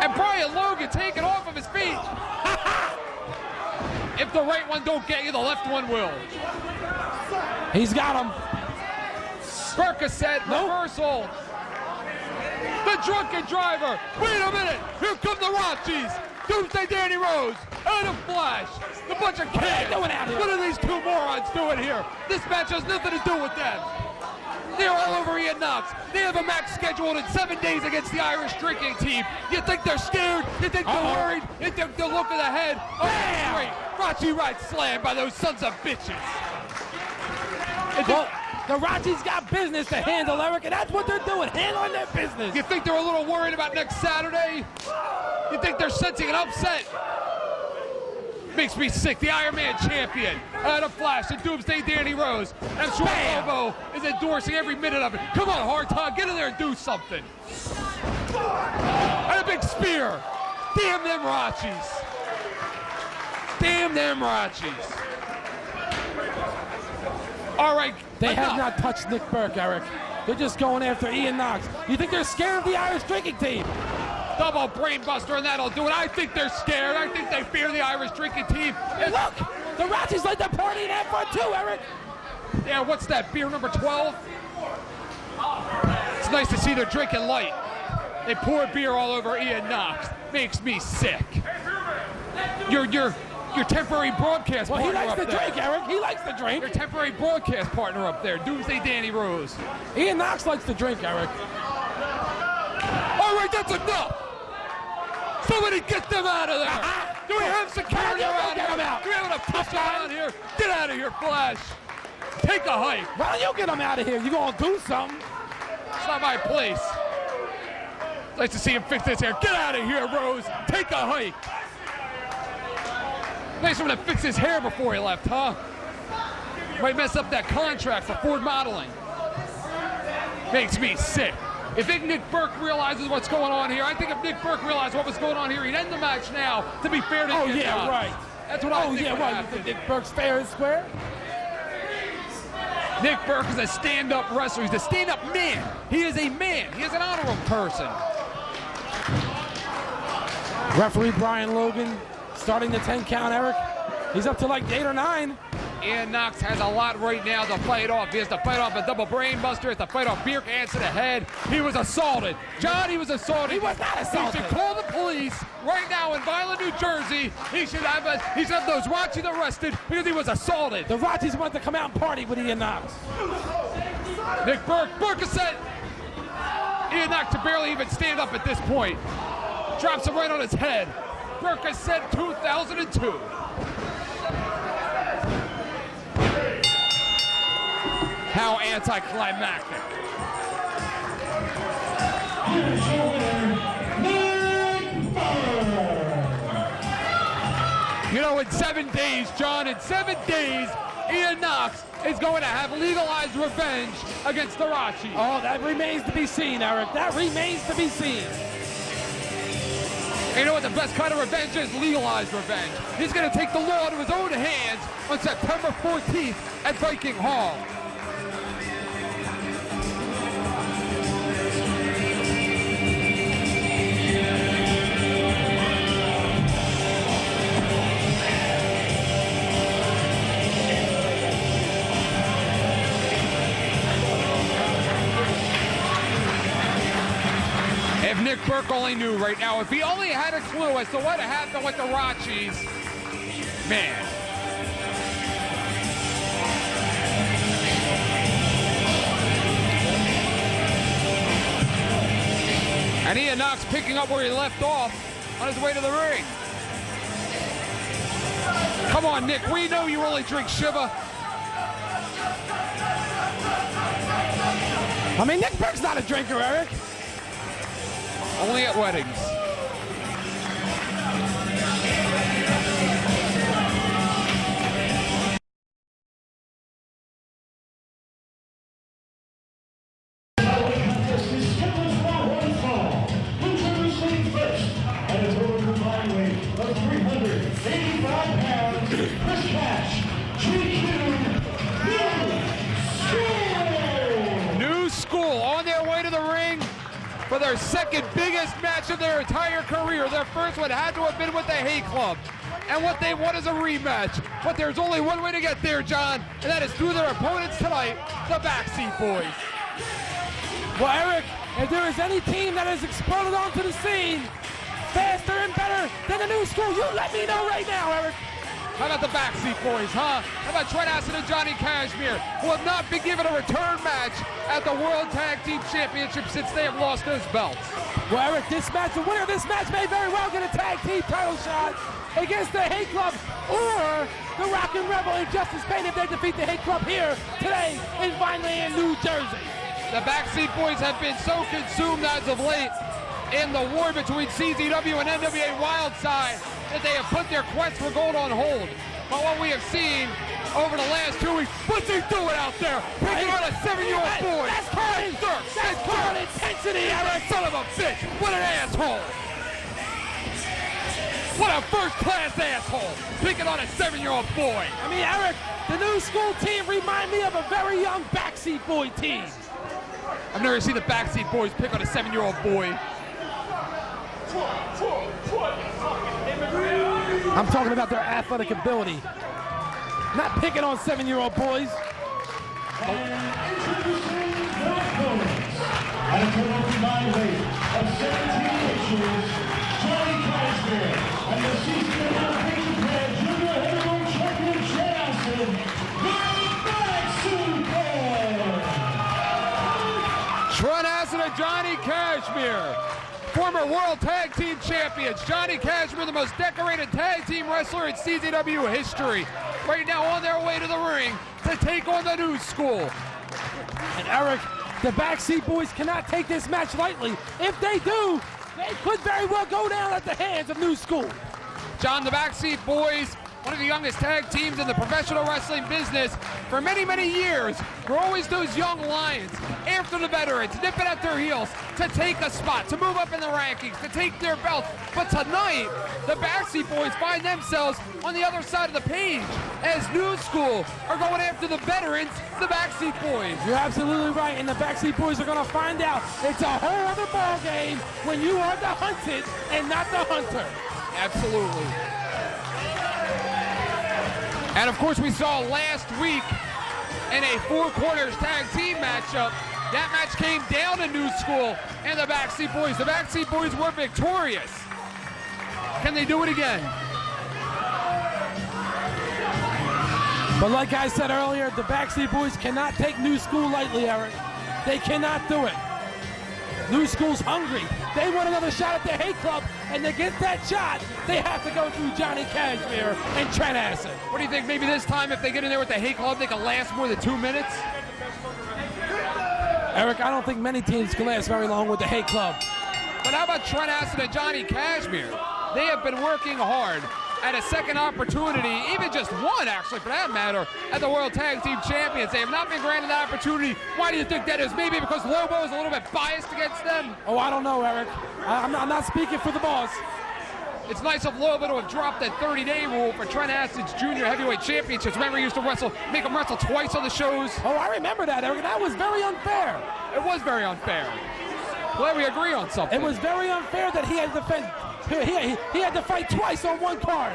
And Brian Logan taken off of his feet. If the right one don't get you, the left one will. He's got him. Percocet, nope. Reversal. The drunken driver. Wait a minute. Here come the Rockies. Doomsday Danny Rose. And a flash. The bunch of kids. What are these two morons doing here? This match has nothing to do with them. They're all over Ian Knox. They have a match scheduled in 7 days against the Irish drinking team. You think they're scared? You think they're worried? You think they're looking ahead? Oh, that's great. Rachi right slam by those sons of bitches. Well, the Rachi's got business to handle, Eric, and that's what they're doing, handling their business. You think they're a little worried about next Saturday? You think they're sensing an upset? Makes me sick. The Iron Man champion. And a flash to Doomsday Danny Rose. And Short Lobo is endorsing every minute of it. Come on, Hard Time, get in there and do something. And a big spear. Damn them Rachis. Damn them Rachis. All right. They have not touched Nick Burke, Eric. They're just going after Ian Knox. You think they're scared of the Irish drinking team? Double brainbuster, and that'll do it. I think they're scared. I think they fear the Irish drinking team. And look, the Rockies like the party in that front too, Eric. Yeah, what's that, beer number 12? It's nice to see they're drinking light. They pour beer all over Ian Knox. Makes me sick. Your temporary broadcast partner he likes up to there. drink, Eric. He likes to drink. Your temporary broadcast partner up there, Doomsday Danny Rose. Ian Knox likes to drink, Eric. All right, that's enough. Somebody get them out of there. Do we have security around here? Do we have enough push around here? Get out of here, Flash. Take a hike. Why don't you get them out of here? You gonna do something? It's not my place. Nice to see him fix his hair. Get out of here, Rose. Take a hike. Nice for him to fix his hair before he left, huh? Might mess up that contract for Ford Modeling. Makes me sick. If Nick Burke realizes what's going on here, I think if Nick Burke realized what was going on here, he'd end the match now, to be fair to Ian Knox. Right. That's what I think would happen. You think Nick Burke's fair and square? Nick Burke is a stand-up wrestler. He's a stand-up man. He is a man. He is an honorable person. Referee Brian Logan starting the 10 count, Eric. He's up to like 8 or 9. Ian Knox has a lot right now to fight off. He has to fight off a double brainbuster. He has to fight off Burke hands to the head. He was assaulted. John, he was assaulted. He was not assaulted. He should call the police right now in Violent, New Jersey. He should have those Rockies arrested because he was assaulted. The Rockies wanted to come out and party with Ian Knox. Nick Burke. Burke is set. Ian Knox can barely even stand up at this point. Drops him right on his head. Burke is set 2002. How anticlimactic. You know, in 7 days, John, in 7 days, Ian Knox is going to have legalized revenge against the Rockies. Oh, that remains to be seen, Eric. That remains to be seen. And you know what the best kind of revenge is? Legalized revenge. He's going to take the law into his own hands on September 14th at Viking Hall. If Nick Burke only knew right now, if he only had a clue as to what happened with the Rockies, man. And Ian Knox picking up where he left off on his way to the ring. Come on, Nick, we know you only drink Shiva. I mean, Nick Burke's not a drinker, Eric. Only at weddings. New School on their way to the ring for their second biggest match of their entire career. Their first one had to have been with the Hay Club. And what they want is a rematch. But there's only one way to get there, John, and that is through their opponents tonight, the Backseat Boys. Well, Eric, if there is any team that has exploded onto the scene faster and better than the new school, you let me know right now, Eric. How about the Backseat Boys, huh? How about Trent Acid and Johnny Kashmere, who have not been given a return match at the World Tag Team Championship since they have lost those belts? Well, Eric, the winner of this match may very well get a tag team title shot against the Hate Club or the Rockin' Rebel and Justice Pain if they defeat the Hate Club here today in Vineland, New Jersey. The Backseat Boys have been so consumed as of late in the war between CZW and NWA Wildside that they have put their quest for gold on hold. But what we have seen over the last 2 weeks, what's he doing out there? Picking on a 7-year-old boy. That's called intensity, Eric. Son of a bitch, what an asshole. What a first-class asshole, picking on a 7-year-old boy. I mean, Eric, the new school team remind me of a very young Backseat Boy team. I've never seen the Backseat Boys pick on a 7-year-old boy. I'm talking about their athletic ability. Not picking on 7-year-old boys. At a total combined weight of 17 inches, Johnny Kashmere and the CZW Japan Junior Heavyweight Champion Trent Acid, the Backseat Boys. Trent Acid and Johnny Kashmere, former World Tag Team Champions. Johnny Kashmere, the most decorated tag team wrestler in CZW history. Right now on their way to the ring to take on the new school. And Eric, the Backseat Boys cannot take this match lightly. If they do, they could very well go down at the hands of New School. John, the Backseat Boys, one of the youngest tag teams in the professional wrestling business for many, many years. We're always those young lions after the veterans, nipping at their heels to take a spot, to move up in the rankings, to take their belts. But tonight, the Backseat Boys find themselves on the other side of the page as New School are going after the veterans, the Backseat Boys. You're absolutely right, and the Backseat Boys are going to find out it's a whole other ball game when you are the hunted and not the hunter. Absolutely. And of course, we saw last week in a Four Corners tag team matchup, that match came down to New School and the Backseat Boys. The Backseat Boys were victorious. Can they do it again? But like I said earlier, the Backseat Boys cannot take New School lightly, Eric. They cannot do it. New School's hungry. They want another shot at the Hate Club, and to get that shot, they have to go through Johnny Kashmere and Trent Acid. What do you think? Maybe this time, if they get in there with the Hate Club, they can last more than 2 minutes? Eric, I don't think many teams can last very long with the Hate Club. But how about Trent Acid and Johnny Kashmere? They have been working hard at a second opportunity, even just one actually for that matter, at the World Tag Team Champions. They have not been granted that opportunity. Why do you think that is? Maybe because Lobo is a little bit biased against them? Oh, I don't know, Eric. I'm not speaking for the boss. It's nice of Lobo to have dropped that 30-day rule for Trent Acid's Junior Heavyweight Championships. Remember, he used to make him wrestle twice on the shows? Oh, I remember that, Eric. That was very unfair. It was very unfair. Glad we agree on something. It was very unfair that he had to defend. He had to fight twice on one card.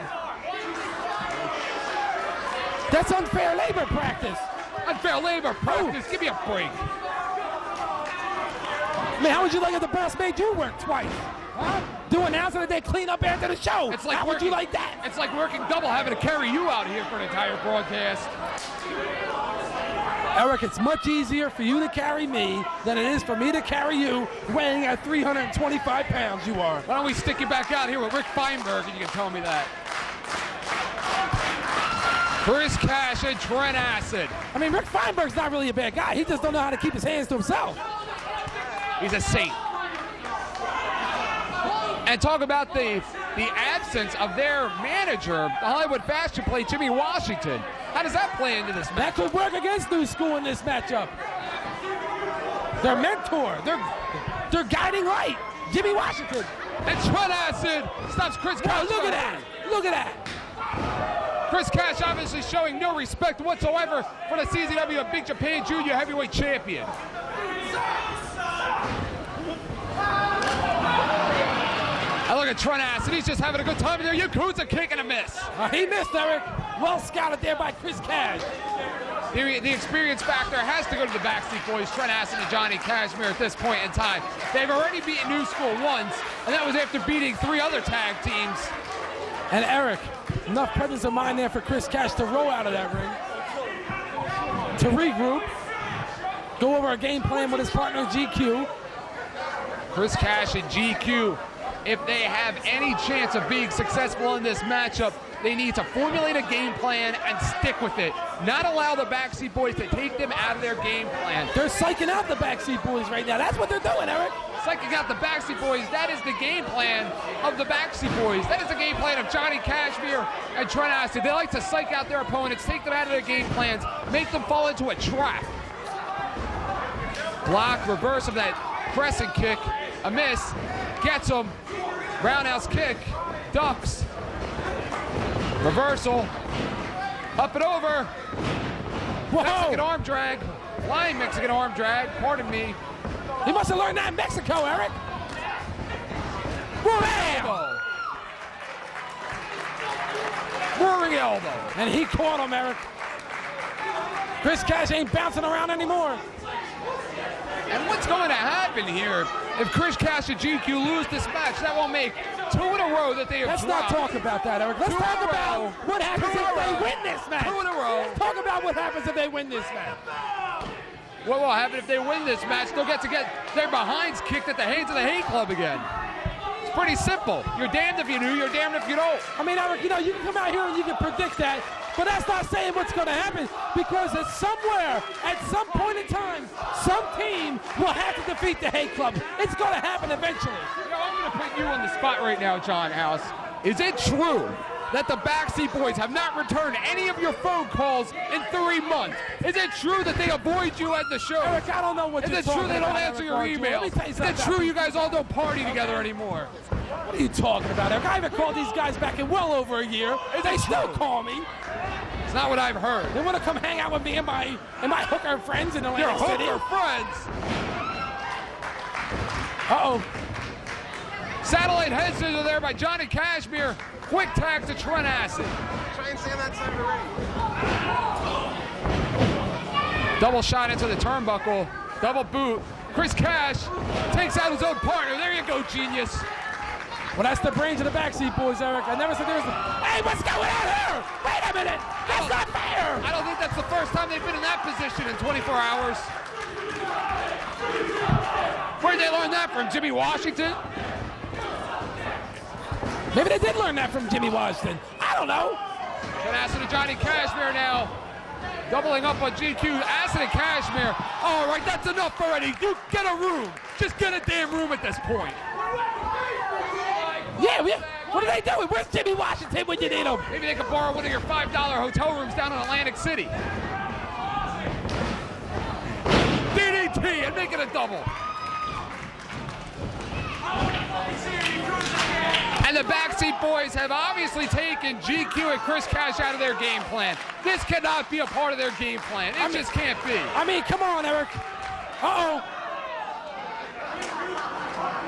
That's unfair labor practice. Unfair labor practice. Give me a break. I mean, how would you like if the boss made you work twice? Huh? Do announcing that they clean up after the show. It's like how would you like that? It's like working double, having to carry you out here for an entire broadcast. Eric, it's much easier for you to carry me than it is for me to carry you, weighing at 325 pounds you are. Why don't we stick you back out here with Rick Feinberg and you can tell me that. Chris Cash and Trent Acid. I mean, Rick Feinberg's not really a bad guy. He just don't know how to keep his hands to himself. He's a saint. And talk about the absence of their manager, the Hollywood fashion plate, Jimmy Washington. How does that play into this match? That could work against New School in this matchup. Their mentor, their guiding light, Jimmy Washington. And Trent Acid stops Chris Cash. Look at that. Look at that. Chris Cash obviously showing no respect whatsoever for the CZW Big Japan Junior Heavyweight Champion. I look at Trent Acid, he's just having a good time in there. Yakuza kick and a miss. He missed, Eric. Well scouted there by Chris Cash. The experience factor has to go to the Backseat Boys, Trent Acid and Johnny Kashmere at this point in time. They've already beaten New School once, and that was after beating 3 other tag teams. And Eric, enough presence of mind there for Chris Cash to roll out of that ring, to regroup, go over a game plan with his partner GQ. Chris Cash and GQ, if they have any chance of being successful in this matchup, they need to formulate a game plan and stick with it. Not allow the Backseat Boys to take them out of their game plan. They're psyching out the Backseat Boys right now. That's what they're doing, Eric. Psyching out the Backseat Boys. That is the game plan of the Backseat Boys. That is the game plan of Johnny Kashmere and Trent Acid. They like to psych out their opponents, take them out of their game plans, make them fall into a trap. Block, reverse of that crescent kick. A miss. Gets him. Roundhouse kick. Ducks. Reversal. Up and over. Whoa. Mexican arm drag. Flying Mexican arm drag. Pardon me. He must have learned that in Mexico, Eric. Elbow. Roaring elbow. And he caught him, Eric. Chris Cash ain't bouncing around anymore. And what's going to happen here if Chris Cash and GQ lose this match? That will make 2 in a row that they have Let's dropped. not talk about that, Eric. Let's talk about what happens if they win this match. 2 in a row. Let's talk about what happens if they win this match. What will happen if they win this match? They'll get their behinds kicked at the hands of the Hate Club again. It's pretty simple. You're damned if you do, you're damned if you don't. I mean, Eric, you know, you can come out here and you can predict that, but that's not saying what's going to happen, because it's somewhere, at some point in time, some team will have to defeat the Hate Club. It's going to happen eventually. You know, I'm going to put you on the spot right now, John House. Is it true that the Backseat Boys have not returned any of your phone calls in 3 months? Is it true that they avoid you at the show? Eric, I don't know what you're talking about. Is it true they don't answer your emails? Is it true you guys all don't party together anymore? What are you talking about, Eric? I haven't called these guys back in well over a year. They still call me. It's not what I've heard. They want to come hang out with me and my hooker friends in Atlantic City. Your hooker friends. Uh-oh. Satellite head scissor there by Johnny Kashmere. Quick tag to Trent Acid. Try and stay on that side of the ring. Double shot into the turnbuckle. Double boot. Chris Cash takes out his own partner. There you go, genius. Well, that's the brains of the Backseat Boys, Eric. I never said there was Hey, what's going on here? Wait a minute. That's not fair. I don't think that's the first time they've been in that position in 24 hours. Where'd they learn that from? Jimmy Washington? Maybe they did learn that from Jimmy Washington. I don't know. Trent Acid and Johnny Kashmere now. Doubling up on GQ. Acid and Kashmere. All right, that's enough already. You get a room. Just get a damn room at this point. Yeah, what are they doing? Where's Jimmy Washington when you need him? Maybe they could borrow one of your $5 hotel rooms down in Atlantic City. DDT and make it a double. And the Backseat Boys have obviously taken GQ and Chris Cash out of their game plan. This cannot be a part of their game plan. It just can't be. I mean, come on, Eric. Uh-oh.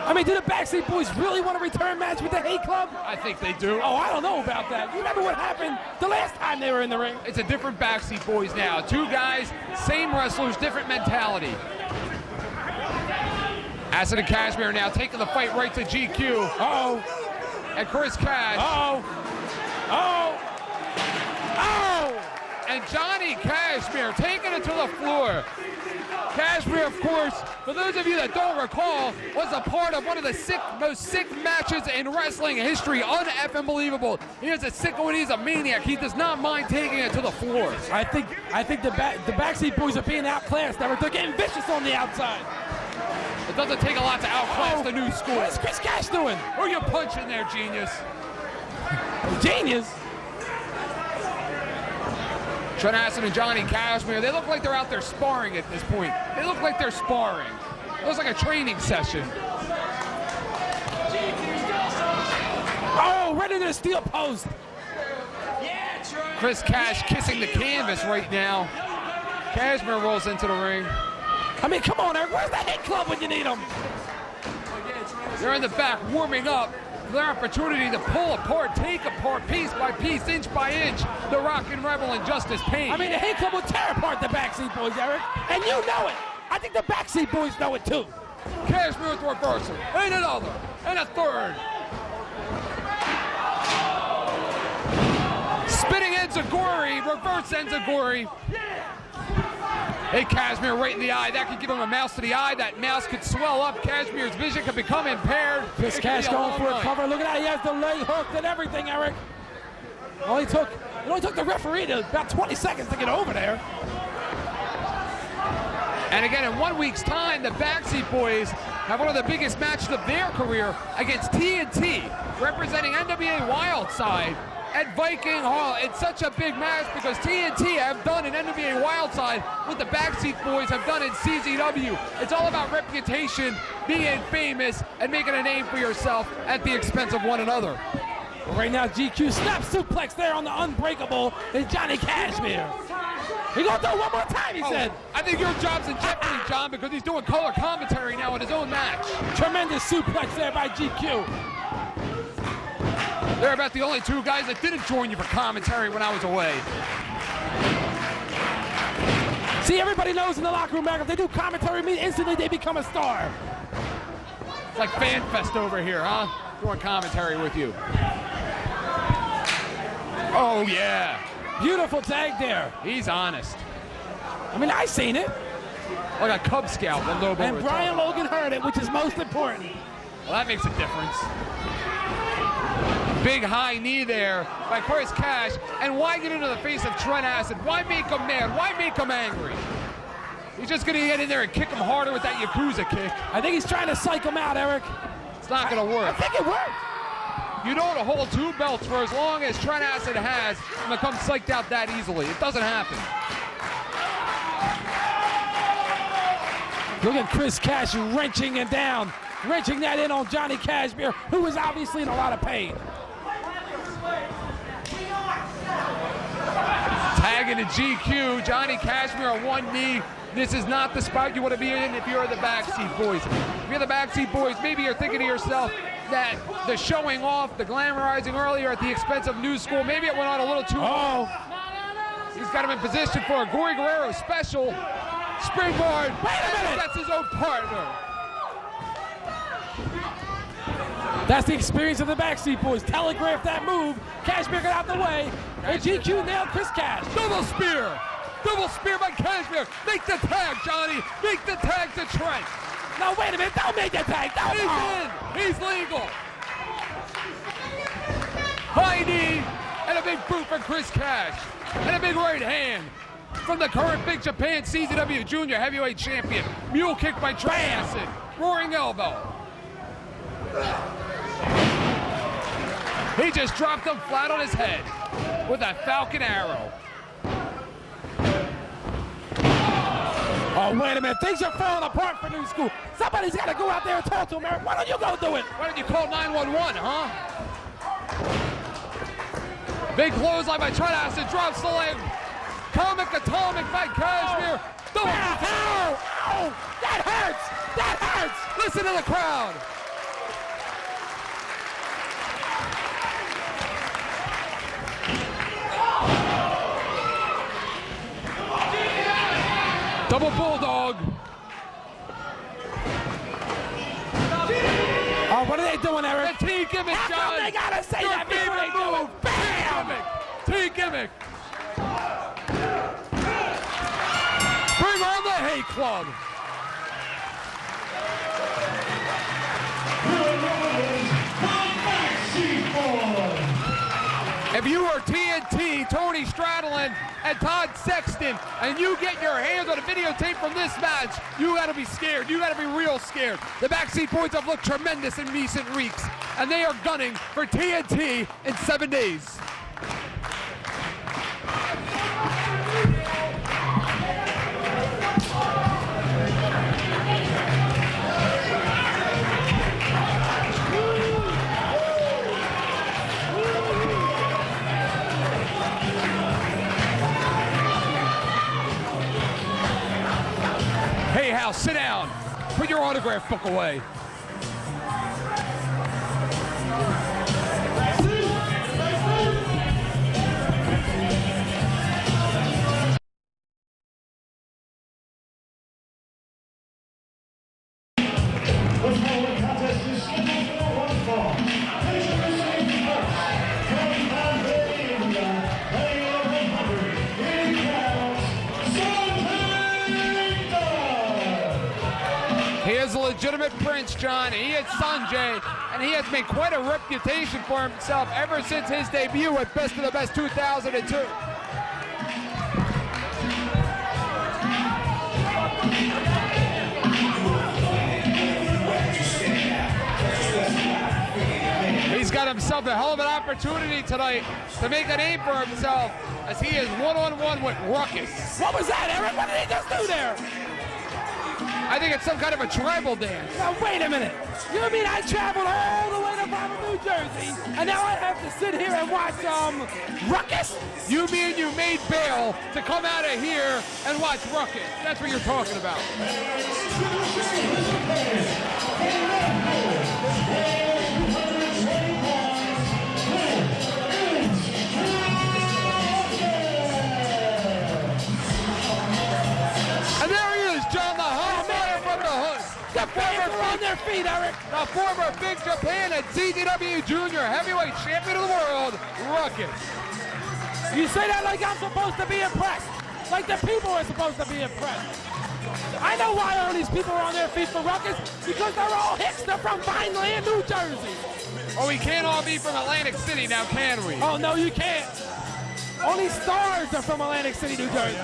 I mean, do the Backseat Boys really want a return match with the Hate Club? I think they do. Oh, I don't know about that. You remember what happened the last time they were in the ring? It's a different Backseat Boys now. 2 guys, same wrestlers, different mentality. Acid and Kashmere now taking the fight right to GQ. Uh-oh. And Chris Cash. Uh-oh. Oh. Oh. And Johnny Kashmere taking it to the floor. Kashmere, of course, for those of you that don't recall, was a part of one of the most sick matches in wrestling history. Un-effing believable. He is a sicko and he's a maniac. He does not mind taking it to the floor. I think the Backseat Boys are being outclassed. They're getting vicious on the outside. It doesn't take a lot to outclass the New School. What's Chris Cash doing? Who are you punching there, genius? Genius. Trent Acid and Johnny Kashmere, they look like they're out there sparring at this point. They look like they're sparring. It looks like a training session. Oh, right into the steel post. Chris Cash kissing the canvas right now. Kashmere rolls into the ring. I mean, come on, Eric. Where's the Hate Club when you need them? They're in the back warming up. their opportunity to pull apart, take apart, piece by piece, inch by inch, the Rockin' Rebel and Justice Payne. I mean, the Hate Club will tear apart the Backseat Boys, Eric, and you know it. I think the Backseat Boys know it too. Kashmere with reversal, and another, and a third. Spinning Enziguri, reverse Enziguri. Hey, Kashmere right in the eye. That could give him a mouse to the eye. That mouse could swell up. Kashmere's vision could become impaired. Chris Cash going for a cover. Look at that. He has the leg hooked and everything, Eric. It only took the referee about 20 seconds to get over there. And again, in 1 week's time, the Backseat Boys have one of the biggest matches of their career against TNT, representing NWA Wildside at Viking Hall. It's such a big match because TNT have done in NWA Wildside what the Backseat Boys have done in CZW. It's all about reputation, being famous, and making a name for yourself at the expense of one another. Right now, GQ snap suplex there on the Unbreakable is Johnny Kashmere. He gonna do it one more time, he said. I think your job's in jeopardy, John, because he's doing color commentary now in his own match. Tremendous suplex there by GQ. They're about the only two guys that didn't join you for commentary when I was away. See, everybody knows in the locker room, Mac, if they do commentary with me, instantly they become a star. It's like Fan Fest over here, huh? Doing commentary with you. Oh, yeah. Beautiful tag there. He's honest. I mean, I seen it. Like a Cub Scout when Lobo And Brian Logan heard it, which is most important. Well, that makes a difference. Big high knee there by Chris Cash. And why get into the face of Trent Acid? Why make him mad? Why make him angry? He's just going to get in there and kick him harder with that Yakuza kick. I think he's trying to psych him out, Eric. It's not going to work. I think it worked. You don't hold two belts for as long as Trent Acid has and become psyched out that easily. It doesn't happen. Look at Chris Cash wrenching it down. Wrenching that in on Johnny Kashmere, who is obviously in a lot of pain. Tagging to GQ, Johnny Kashmere on one knee. This is not the spot you want to be in if you're the Backseat Boys. If you're the Backseat Boys, maybe you're thinking to yourself that the showing off, the glamorizing earlier at the expense of New School, maybe it went on a little too long. He's got him in position for a Gory Guerrero special. Springboard. Wait a minute. That's his own partner. That's the experience of the Backseat Boys. Telegraph that move. Kashmere got out the way. And GQ nailed Chris Cash. Double spear. Double spear by Kashmere. Make the tag, Johnny. Make the tag to Trent. No, wait a minute. Don't make the tag. He's in. He's legal. High knee and a big boot for Chris Cash. And a big right hand from the current Big Japan CZW Junior Heavyweight Champion. Mule kick by Trent Acid. Roaring elbow. He just dropped him flat on his head with a Falcon Arrow. Oh, wait a minute. Things are falling apart for New School. Somebody's got to go out there and talk to him, Eric. Why don't you go do it? Why don't you call 911, huh? Big clothesline by Trent Acid. Drops the leg. Comic Atomic by Kashmere. Ow! Ow! That hurts! That hurts! Listen to the crowd. Double Bulldog. Oh, what are they doing, Eric? The T gimmick, How John. come they gotta say Your that before they favorite do it? move. Bam! T gimmick. Bring on the Hate Club. If you are TNT, Tony Stradlin, and Todd Sexton, and you get your hands on a videotape from this match, you gotta be scared. You gotta be real scared. The Backseat Boys have looked tremendous in recent weeks, and they are gunning for TNT in 7 days. Hey, Hal, sit down. Put your autograph book away. ultimate prince, John. He is Sonjay, and he has made quite a reputation for himself ever since his debut at Best of the Best 2002. He's got himself a hell of an opportunity tonight to make a name for himself as he is one-on-one with Ruckus. What was that, Eric? What did he just do there? I think it's some kind of a tribal dance. Now, wait a minute. You mean I traveled all the way to Bama, New Jersey, and now I have to sit here and watch Ruckus? You mean you made bail to come out of here and watch Ruckus? That's what you're talking about. And there he is, John, the hot man from the hood. The fans are on their feet, Eric. The former Big Japan and CZW Junior Heavyweight Champion of the World, Ruckus. You say that like I'm supposed to be impressed. Like the people are supposed to be impressed. I know why all these people are on their feet for Ruckus, because they're all hicks. They're from Vineland, New Jersey. Oh, we can't all be from Atlantic City now, can we? Oh, no, you can't. Only stars are from Atlantic City, New Jersey.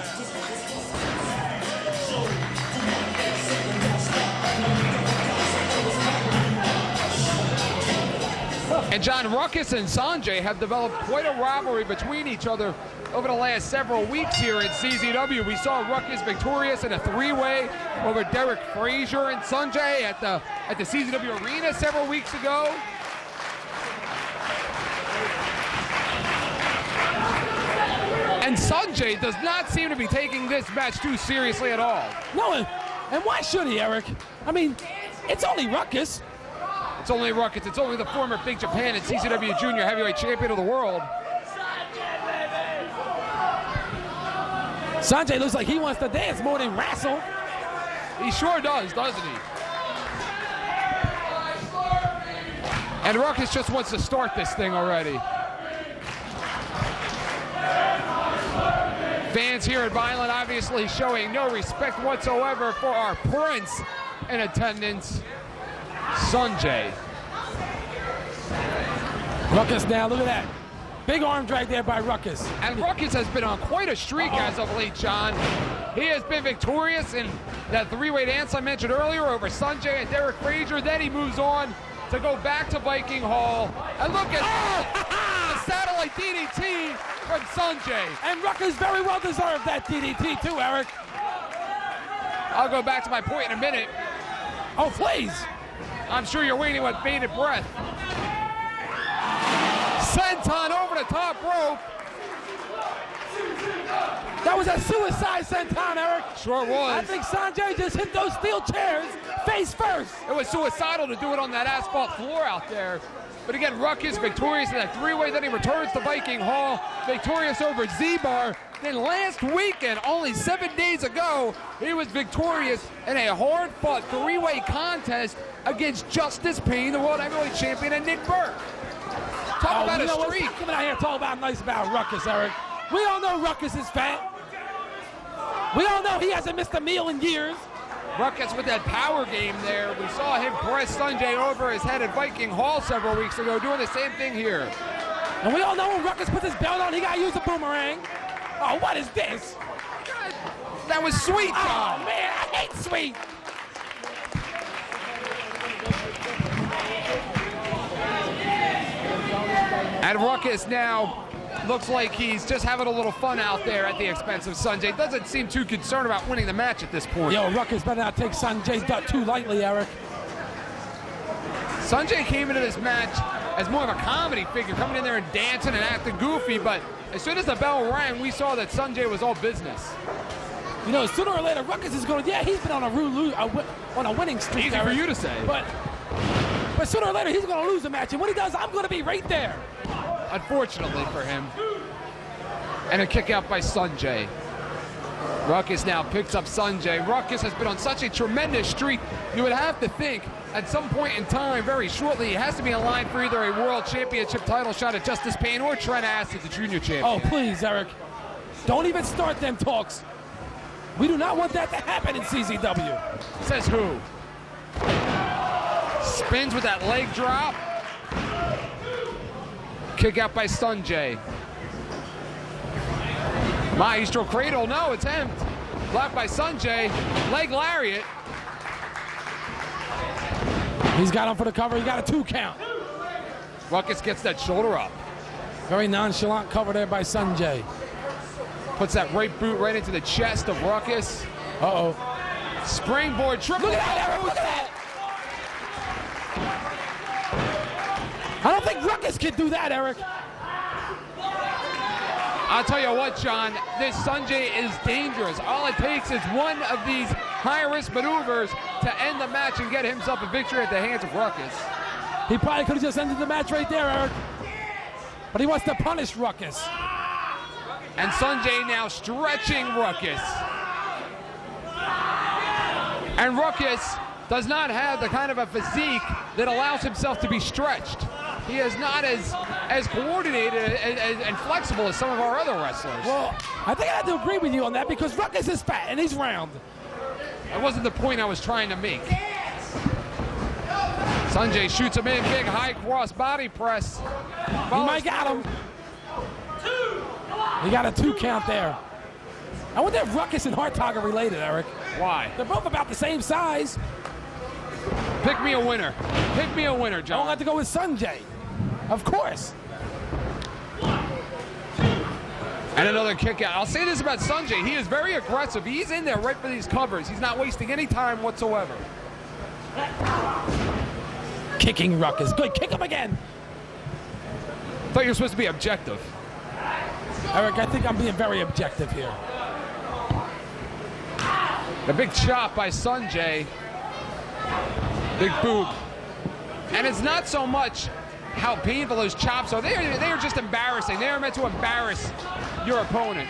And John, Ruckus and Sonjay have developed quite a rivalry between each other over the last several weeks here at CZW. We saw Ruckus victorious in a three-way over Derek Frazier and Sonjay at the CZW Arena several weeks ago. And Sonjay does not seem to be taking this match too seriously at all. No, and why should he, Eric? I mean, it's only Ruckus. It's only Ruckus. It's only the former Big Japan and CZW Junior Heavyweight Champion of the World. Sonjay looks like he wants to dance more than wrestle. He sure does, doesn't he? And Ruckus just wants to start this thing already. Fans here at Vineland obviously showing no respect whatsoever for our prince in attendance, Sonjay. Ruckus now, look at that. Big arm drag there by Ruckus. And Ruckus has been on quite a streak as of late, John. He has been victorious in that three-way dance I mentioned earlier over Sonjay and Derek Frazier. Then he moves on to go back to Viking Hall. And look at the satellite DDT from Sonjay. And Ruckus very well deserved that DDT too, Eric. I'll go back to my point in a minute. Oh, please. I'm sure you're waiting with bated breath. Senton over the top rope. That was a suicide senton, Eric. Sure was. I think Sonjay just hit those steel chairs face first. It was suicidal to do it on that asphalt floor out there. But again, Ruckus victorious in that three-way. Then he returns to Viking Hall, victorious over Z-Bar. Then last weekend, only 7 days ago, he was victorious in a hard-fought three-way contest against Justice Payne, the World Heavyweight Champion, and Nick Burke. Talk about a streak. Stop coming out here talking about nice about Ruckus, Eric. We all know Ruckus is fat. We all know he hasn't missed a meal in years. Ruckus with that power game there. We saw him press Sonjay over his head at Viking Hall several weeks ago, doing the same thing here. And we all know when Ruckus puts his belt on, he got to use a boomerang. Oh, what is this? That was sweet, John. Oh, man, I hate sweet. And Ruckus now looks like he's just having a little fun out there at the expense of Sonjay. Doesn't seem too concerned about winning the match at this point. Yo, Ruckus better not take Sonjay's dot too lightly, Eric. Sonjay came into this match as more of a comedy figure, coming in there and dancing and acting goofy, but as soon as the bell rang, we saw that Sonjay was all business. You know, sooner or later, Ruckus is going, yeah, he's been on a winning streak. Easy for you to say. But sooner or later, he's going to lose a match, and when he does, I'm going to be right there. Unfortunately for him. And a kick out by Sonjay. Ruckus now picks up Sonjay. Ruckus has been on such a tremendous streak, you would have to think at some point in time, very shortly, he has to be in line for either a World Championship title shot at Justice Payne or Trent Acid, the junior champion. Oh, please, Eric. Don't even start them talks. We do not want that to happen in CZW. Says who? Spins with that leg drop. Kick out by Sonjay. Maestro cradle, no attempt. Blocked by Sonjay. Leg lariat. He's got him for the cover. He got a 2 count. Ruckus gets that shoulder up. Very nonchalant cover there by Sonjay. Puts that right boot right into the chest of Ruckus. Uh-oh. Springboard triple. Look at that, Eric, look at that. I don't think Ruckus can do that, Eric. I'll tell you what, John, this Sonjay is dangerous. All it takes is one of these high-risk maneuvers to end the match and get himself a victory at the hands of Ruckus. He probably could have just ended the match right there, Eric. But he wants to punish Ruckus. And Sonjay now stretching Ruckus. And Ruckus does not have the kind of a physique that allows himself to be stretched. He is not as coordinated and flexible as some of our other wrestlers. Well, I think I have to agree with you on that because Ruckus is fat and he's round. That wasn't the point I was trying to make. Sonjay shoots him in, big high cross body press. He might got him. He got a 2 count there. I wonder if Ruckus and Hartog are related, Eric. Why? They're both about the same size. Pick me a winner. Pick me a winner, John. I'll have to go with Sonjay. Of course. And another kick out. I'll say this about Sonjay. He is very aggressive. He's in there right for these covers. He's not wasting any time whatsoever. Kicking Ruckus. Good. Kick him again. Thought you were supposed to be objective. Eric, I think I'm being very objective here. The big chop by Sonjay. Big boot. And it's not so much how painful those chops are. They are just embarrassing. They are meant to embarrass your opponent.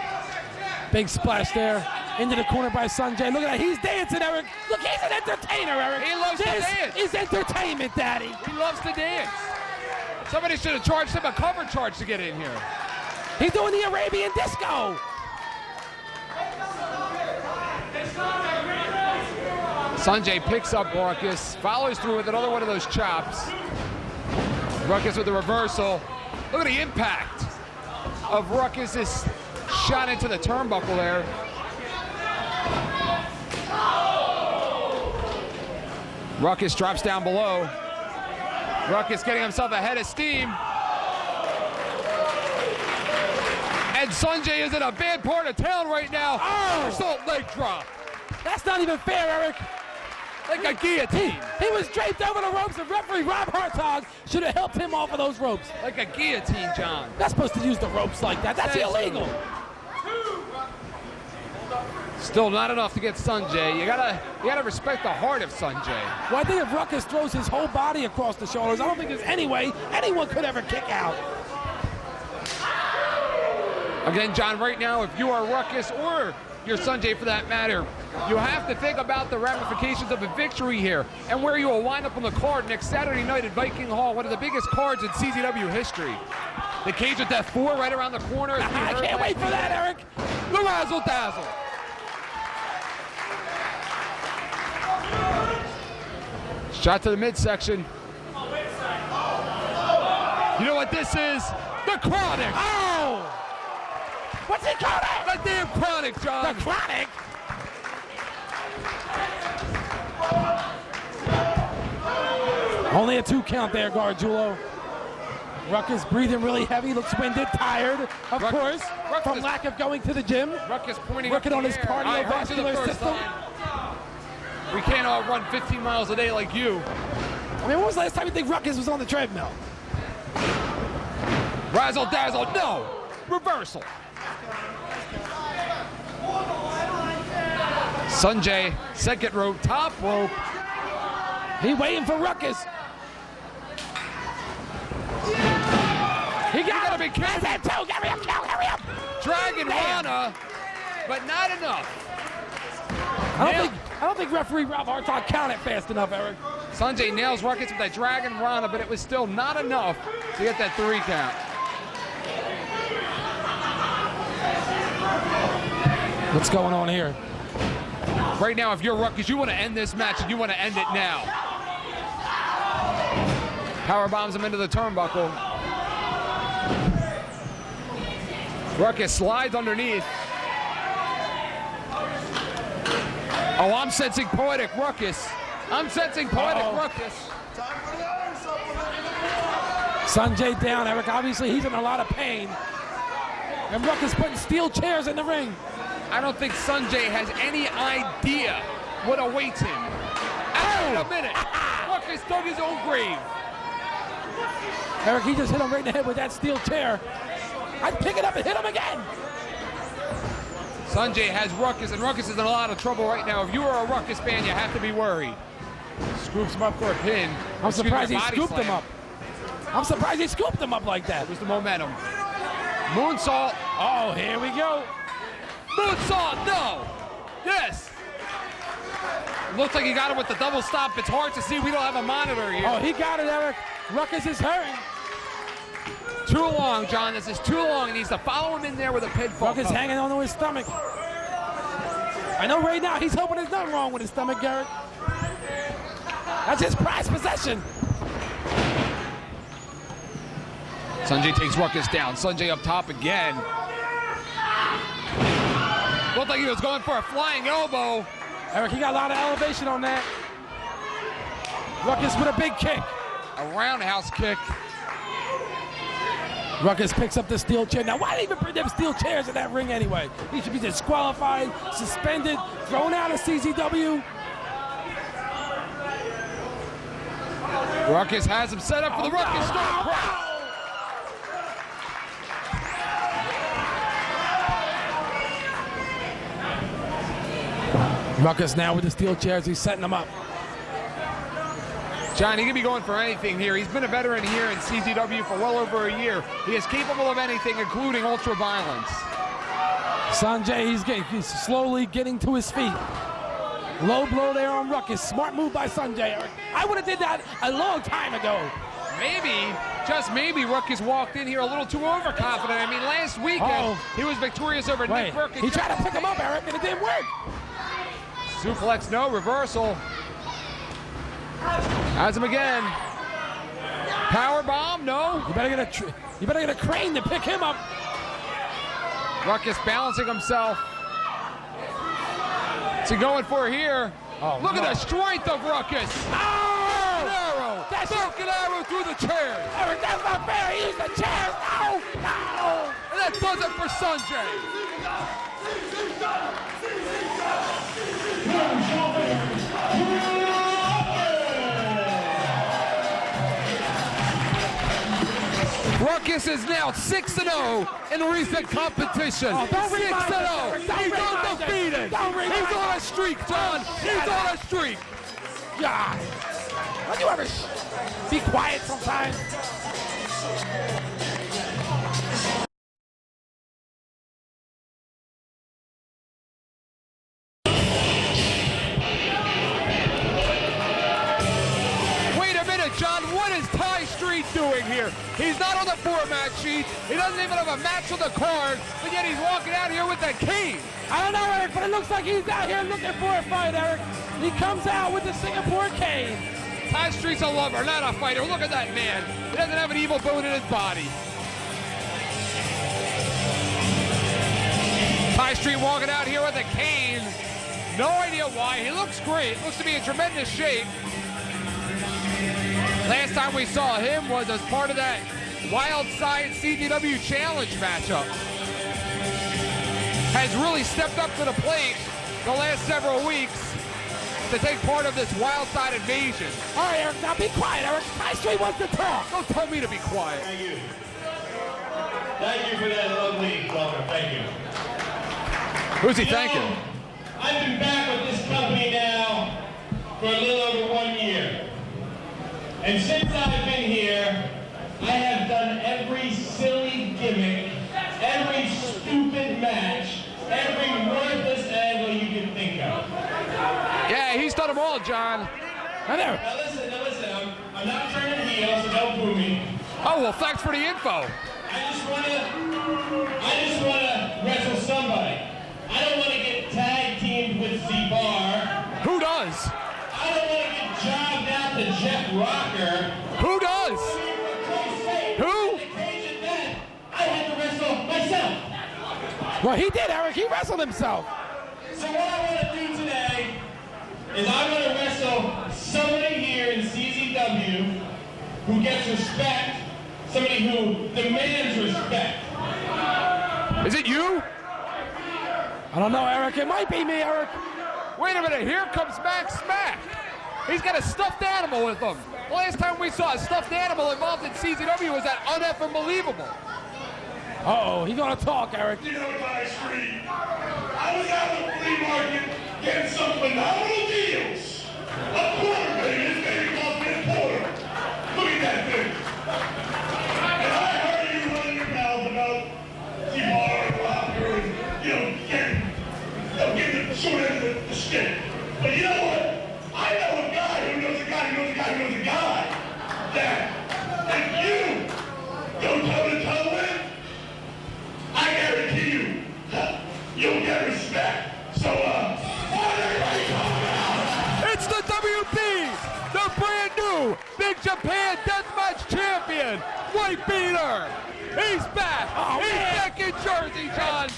Big splash there. Into the corner by Sonjay. Look at that. He's dancing, Eric. Look, he's an entertainer, Eric. He loves to dance. This is entertainment, Daddy. He loves to dance. Somebody should have charged him a cover charge to get in here. He's doing the Arabian disco. Sonjay picks up Ruckus, follows through with another one of those chops. Ruckus with the reversal. Look at the impact of Ruckus' shot into the turnbuckle there. Ruckus drops down below. Ruckus getting himself ahead of steam. And Sonjay is in a bad part of town right now. Reversal leg drop. That's not even fair, Eric. Like a guillotine. He was draped over the ropes, and referee Rob Hartog should have helped him off of those ropes. Like a guillotine, John. Not supposed to use the ropes like that. That's illegal. Still not enough to get Sonjay. You gotta respect the heart of Sonjay. Well, I think if Ruckus throws his whole body across the shoulders, I don't think there's any way anyone could ever kick out. Again, John, right now, if you are Ruckus or you're Sonjay for that matter, you have to think about the ramifications of a victory here and where you will wind up on the card next Saturday night at Viking Hall, one of the biggest cards in CZW history. The cage with that 4 right around the corner. I can't wait for that, Eric. The razzle dazzle. Shot to the midsection. You know what this is? The Chronic. Oh! What's it called? The damn Chronic, John. The Chronic? Only a 2 count there, Gargiulo. Ruckus breathing really heavy, looks winded, tired, of course, from lack of going to the gym. Ruckus pointing working on his cardiovascular system. We can't all run 15 miles a day like you. I mean, when was the last time you think Ruckus was on the treadmill? Razzle dazzle, no. Reversal. Sonjay, second rope, top rope. He waiting for Ruckus. He got him. That's it, too. Hurry up, Cal, hurry up. Dragon Rana, but not enough. I don't think referee Rob Hartog counted fast enough, Eric. Sonjay nails Ruckus with that Dragon Rana, but it was still not enough to get that 3 count. What's going on here? Right now, if you're Ruckus, you want to end this match and you want to end it now. Power bombs him into the turnbuckle. Ruckus slides underneath. Oh, I'm sensing poetic Ruckus. I'm sensing poetic Ruckus. Sonjay down, Eric. Obviously, he's in a lot of pain. And Ruckus putting steel chairs in the ring. I don't think Sonjay has any idea what awaits him. Wait a minute. Ruckus dug his own grave. Eric, he just hit him right in the head with that steel chair. I'd pick it up and hit him again. Sonjay has Ruckus, and Ruckus is in a lot of trouble right now. If you are a Ruckus fan, you have to be worried. Scoops him up for a pin. I'm surprised he scooped him up. I'm surprised he scooped him up like that. It was the momentum. Moonsault. Oh, here we go. Moonsault, no. Yes. Looks like he got him with the double stop. It's hard to see. We don't have a monitor here. Oh, he got it, Eric. Ruckus is hurting. Too long, John. This is too long. He needs to follow him in there with a pinfall. Ruckus hanging onto his stomach. I know right now he's hoping there's nothing wrong with his stomach, Garrett. That's his prized possession. Sonjay takes Ruckus down. Sonjay up top again. Looked like he was going for a flying elbow. Eric, he got a lot of elevation on that. Ruckus with a big kick. A roundhouse kick. Ruckus picks up the steel chair. Now, why did he even bring them steel chairs in that ring anyway? He should be disqualified, suspended, thrown out of CZW. Ruckus has him set up for the Ruckus Storm Press. Ruckus now with the steel chairs. He's setting them up. John, he could be going for anything here. He's been a veteran here in CZW for well over a year. He is capable of anything, including ultra violence. Sonjay, he's slowly getting to his feet. Low blow there on Ruckus. Smart move by Sonjay. I would have did that a long time ago. Maybe, just maybe, Ruckus walked in here a little too overconfident. I mean, last weekend, he was victorious over Nick Burke. He tried to pick him up, Eric, and it didn't work. Suplex, no, reversal. Has him again. Power bomb, no. You better get a crane to pick him up. Ruckus balancing himself. What's he going for here? Oh, look at the strength of Ruckus. Oh! Arrow. That's Burke an arrow through the chair. Eric, that's not fair. He used the chairs. No, no. And that does it for Sonjay. Ruckus is now 6-0 in recent competition. 6-0. He's undefeated. He's on a streak, John. He's on a streak. God. Don't you ever be quiet sometimes? John, what is Ty Street doing here? He's not on the format sheet. He doesn't even have a match on the card, but yet he's walking out here with that cane. I don't know, Eric, but it looks like he's out here looking for a fight, Eric. He comes out with the Singapore cane. Ty Street's a lover, not a fighter. Look at that man. He doesn't have an evil bone in his body. Ty Street walking out here with a cane. No idea why. He looks great. Looks to be in tremendous shape. Last time we saw him was as part of that Wild Side CZW Challenge matchup. Has really stepped up to the plate the last several weeks to take part of this Wild Side invasion. All right, Eric, now be quiet, Eric. Ty Street wants to talk. Don't tell me to be quiet. Thank you. Thank you for that lovely welcome. Thank you. Who's he thanking? I've been back with this company now for a little over 1 year. And since I've been here, I have done every silly gimmick, every stupid match, every worthless angle you can think of. Yeah, he's done them all, John. Now listen, I'm not turning heel, so don't boo me. Oh, well, thanks for the info. I just wanna wrestle somebody. I don't want to get tag teamed with Z-Bar. Who does? I don't want to get jobbed out to Jeff Rocker. Who does? Well, he did, Eric. He wrestled himself. So what I want to do today is I want to wrestle somebody here in CZW who gets respect, somebody who demands respect. Is it you? I don't know, Eric. It might be me, Eric. Wait a minute, here comes Max Smack. He's got a stuffed animal with him. Last time we saw a stuffed animal involved in CZW was that unbelievable. Uh-oh, he gonna talk, Eric. You know, Ty Street, I was out at the flea market getting some phenomenal deals. A quarter, baby. This baby cost me a quarter. Look at that thing. And I heard you running your mouth about T-Bar, Rocker, and, getting the short end of the stick. But you know what? I know a guy who knows a guy who knows a guy who knows a guy that if you go toe-to-toe with, I guarantee you, you'll get respect. So, what everybody talking about? It's the WB, the brand new Big Japan Deathmatch Champion, White Beater. He's back. He's back in Jersey, John.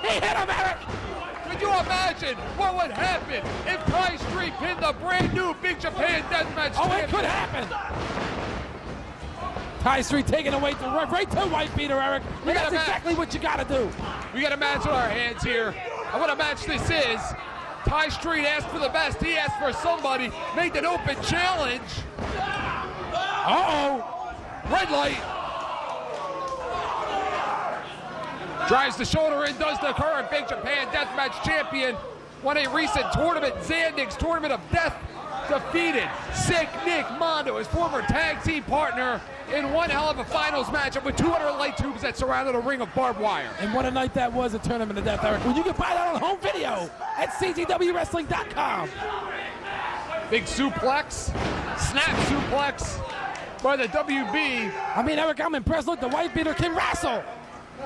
He hit him, Eric. Could you imagine what would happen if Ty Street pinned the brand new Big Japan Deathmatch Champion? It could happen. Ty Street taking away right to White Beater, Eric. That's exactly what you gotta do. We got a match on our hands here. And what a match this is. Ty Street asked for the best. He asked for somebody. Made an open challenge. Uh-oh. Red light. Drives the shoulder in, does the current Big Japan Deathmatch Champion. Won a recent tournament, Zandix Tournament of Death. Defeated Sick Nick Mondo, his former tag team partner, in one hell of a finals matchup with 200 light tubes that surrounded a ring of barbed wire. And what a night that was, a tournament of death, Eric. Well, you can buy that on home video at CZWWrestling.com. Big suplex, snap suplex by the WB. I mean, Eric, I'm impressed. Look, the White Beater can wrestle.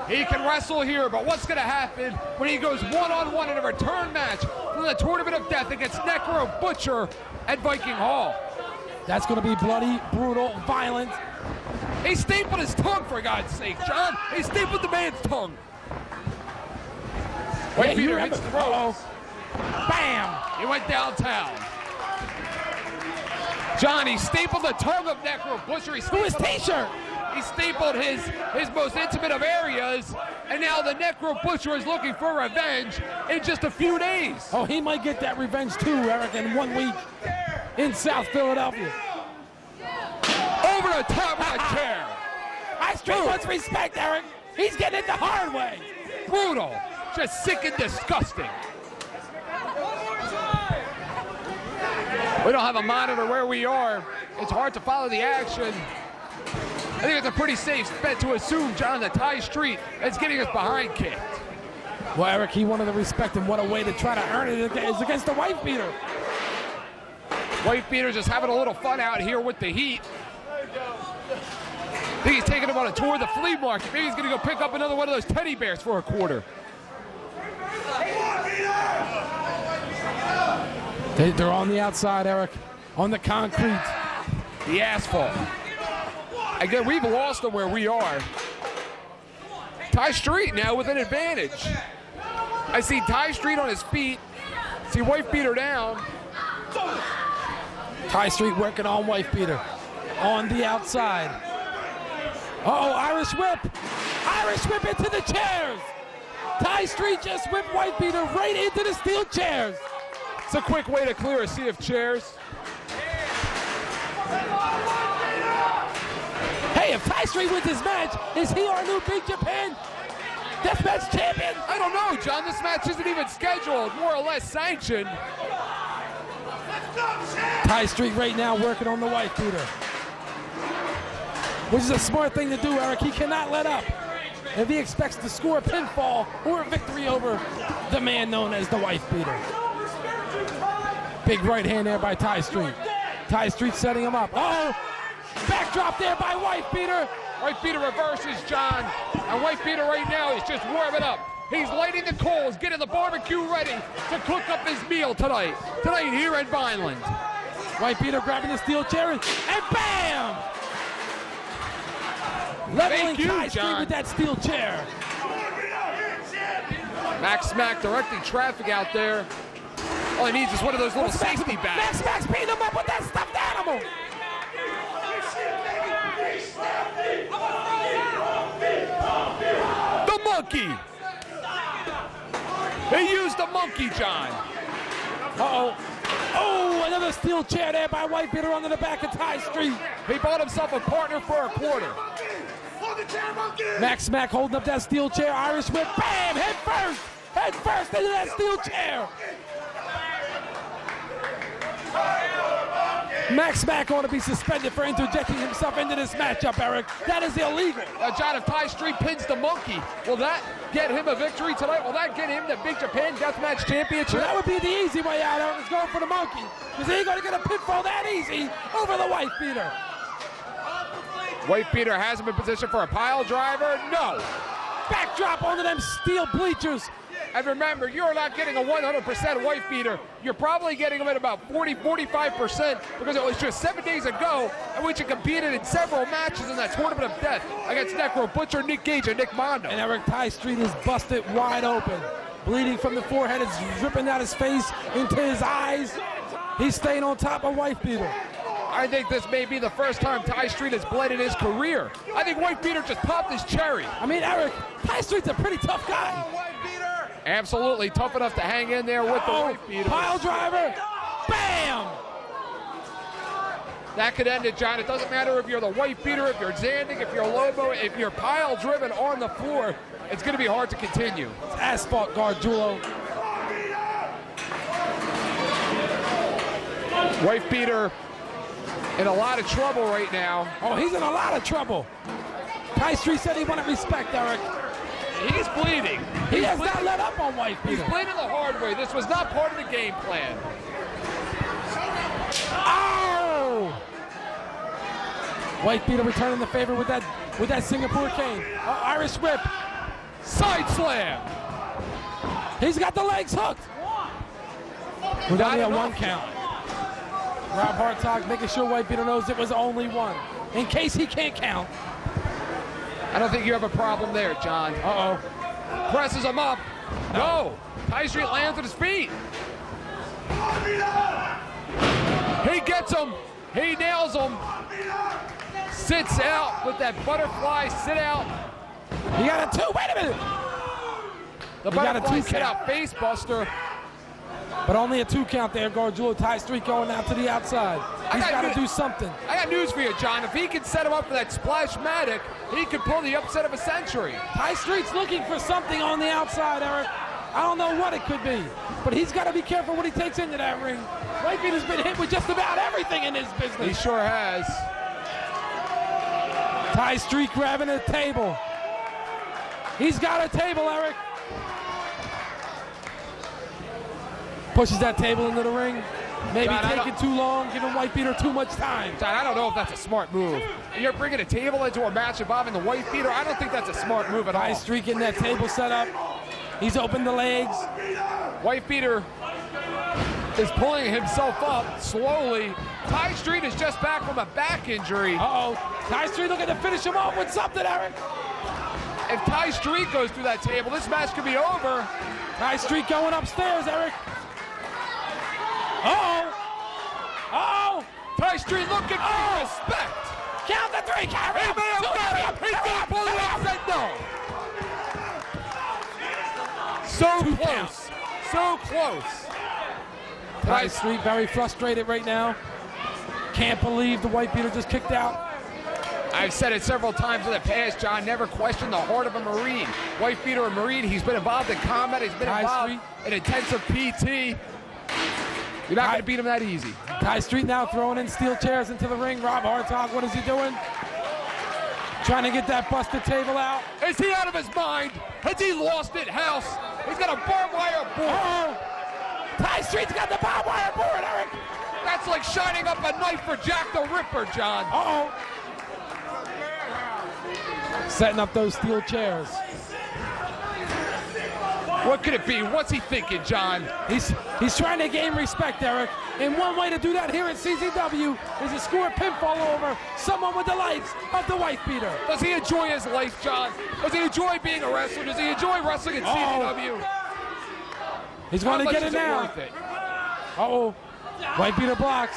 He can wrestle here, but what's going to happen when he goes one-on-one in a return match from the Tournament of Death against Necro Butcher at Viking Hall? That's going to be bloody, brutal, violent. He stapled his tongue, for God's sake, John. He stapled the man's tongue. White Beater hits the ropes. Bam! He went downtown. John, he stapled the tongue of Necro Butcher. To his t-shirt. He stapled his most intimate of areas, and now the Necro Butcher is looking for revenge in just a few days. Oh, he might get that revenge too, Eric, in 1 week in South Philadelphia. Over the top of the chair. Ty Street wants respect, Eric. He's getting it the hard way. Brutal. Just sick and disgusting. We don't have a monitor where we are. It's hard to follow the action. I think it's a pretty safe bet to assume, John, that Ty Street is getting us behind kicked. Well, Eric, he wanted the respect, and what a way to try to earn it is against the White Beater. White Beater just having a little fun out here with the heat. I think he's taking him on a tour of the flea market. Maybe he's going to go pick up another one of those teddy bears for a quarter. They're on the outside, Eric, on the concrete. The asphalt. Again, we've lost them where we are. Ty Street now with an advantage. I see Ty Street on his feet. See White Beater down. Ty Street working on White Beater on the outside. Uh-oh, Irish whip. Irish whip into the chairs. Ty Street just whipped White Beater right into the steel chairs. It's a quick way to clear a sea of chairs. Hey, if Ty Street wins this match, is he our new Big Japan Deathmatch Champion? I don't know, John. This match isn't even scheduled, more or less sanctioned. Ty Street right now working on the White Beater, which is a smart thing to do, Eric. He cannot let up if he expects to score a pinfall or a victory over the man known as the White Beater. Big right hand there by Ty Street. Ty Street setting him up. Uh-oh! Backdrop there by White Beater. White Beater reverses, John. And White Beater right now is just warming up. He's lighting the coals, getting the barbecue ready to cook up his meal tonight. Tonight here at Vineland. White Beater grabbing the steel chair and bam! Leveling Ty Street with that steel chair. Max Smack directing traffic out there. All he needs is one of those little safety bags. Max beating him up with that stuffed animal. The monkey. He used the monkey, John. Uh-oh. Oh, another steel chair there by Whitebeater under the back of Ty Street. He bought himself a partner for a quarter. Max Smack holding up that steel chair. Irish whip. Bam! Head first into that steel chair. Max Smack ought to be suspended for interjecting himself into this matchup, Eric. That is illegal. John, if Ty Street pins the monkey, will that get him a victory tonight? Will that get him the Big Japan Deathmatch Championship? Well, that would be the easy way out, Eric, is going for the monkey. Because he ain't going to get a pinfall that easy over the Whitebeater. Whitebeater has him in position for a pile driver. No. Backdrop onto them steel bleachers. And remember, you're not getting a 100% Whitebeater. You're probably getting him at about 40-45% because it was just 7 days ago in which he competed in several matches in that Tournament of Death against Necro Butcher, Nick Gage, and Nick Mondo. And Eric, Ty Street is busted wide open. Bleeding from the forehead, it's dripping out his face into his eyes. He's staying on top of Whitebeater. I think this may be the first time Ty Street has bled in his career. I think Whitebeater just popped his cherry. I mean, Eric, Ty Street's a pretty tough guy. Absolutely tough enough to hang in there with the Whitebeater. Pile driver, bam! That could end it, John. It doesn't matter if you're the Whitebeater, if you're Zandig, if you're Lobo, if you're pile driven on the floor, it's going to be hard to continue. It's asphalt, Gargiulo. Whitebeater in a lot of trouble right now. Oh, he's in a lot of trouble. Ty Street said he wanted respect, Eric. He's bleeding. He has not let up on Whitebeater. He's bleeding the hard way. This was not part of the game plan. Oh! Whitebeater returning the favor with that Singapore cane. Irish whip. Side slam. He's got the legs hooked. We're only at 1 count. Rob Hartog making sure Whitebeater knows it was only 1. In case he can't count. I don't think you have a problem there, John. Uh-oh. Presses him up. No. Ty Street lands at his feet. He gets him. He nails him. Sits out with that butterfly sit out. He got a 2. Wait a minute. The butterfly sit out face buster. But only a 2 count there, Gargiulo. Ty Street going out to the outside. He's got to do something. I got news for you, John. If he can set him up for that splash-matic, he could pull the upset of a century. Ty Street's looking for something on the outside, Eric. I don't know what it could be, but he's got to be careful what he takes into that ring. Whitebeater's been hit with just about everything in his business. He sure has. Ty Street grabbing a table. He's got a table, Eric. Pushes that table into the ring. Maybe John, taking too long, giving Whitebeater too much time. John, I don't know if that's a smart move. You're bringing a table into a match involving the Whitebeater. I don't think that's a smart move at all. Ty Street getting that table set up. He's opened the legs. Whitebeater is pulling himself up slowly. Ty Street is just back from a back injury. Uh-oh. Ty Street looking to finish him off with something, Eric. If Ty Street goes through that table, this match could be over. Ty Street going upstairs, Eric. Uh-oh. Uh-oh. Ty Street looking for respect. Count the 3, count. He may have got him. He's going to pull it up. Said no. So close. So close. Ty Street very frustrated right now. Can't believe the Whitebeater just kicked out. I've said it several times in the past, John, never question the heart of a Marine. Whitebeater, a Marine, he's been involved in combat, he's been involved in intensive PT. You're not going to beat him that easy. Ty Street now throwing in steel chairs into the ring. Rob Hartog, what is he doing? Trying to get that busted table out. Is he out of his mind? Has he lost it, House? He's got a barbed wire board. Ty Street's got the barbed wire board, Eric. That's like shining up a knife for Jack the Ripper, John. Setting up those steel chairs. What could it be? What's he thinking, John? He's trying to gain respect, Eric. And one way to do that here at CZW is to score a pinfall over someone with the likes of the Whitebeater. Does he enjoy his life, John? Does he enjoy being a wrestler? Does he enjoy wrestling at CZW? He's going to get it now. Uh-oh. White Beater blocks.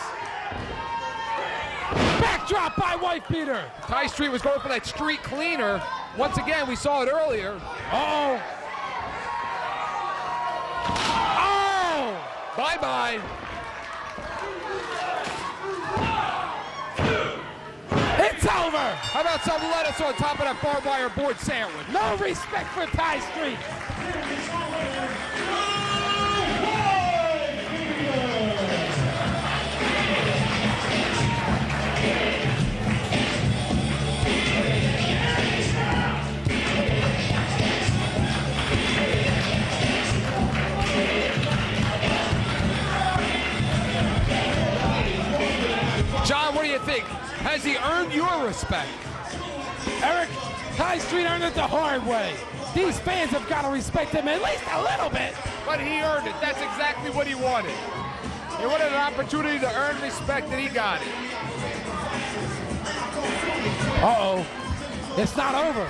Backdrop by White Beater. Ty Street was going for that street cleaner. Once again, we saw it earlier. Uh-oh. Oh! Bye-bye. It's over. How about some lettuce on top of that barbed wire board sandwich? No respect for Ty Street. John, what do you think? Has he earned your respect? Eric, Ty Street earned it the hard way. These fans have got to respect him at least a little bit. But he earned it. That's exactly what he wanted. He wanted an opportunity to earn respect, and he got it. Uh-oh. It's not over.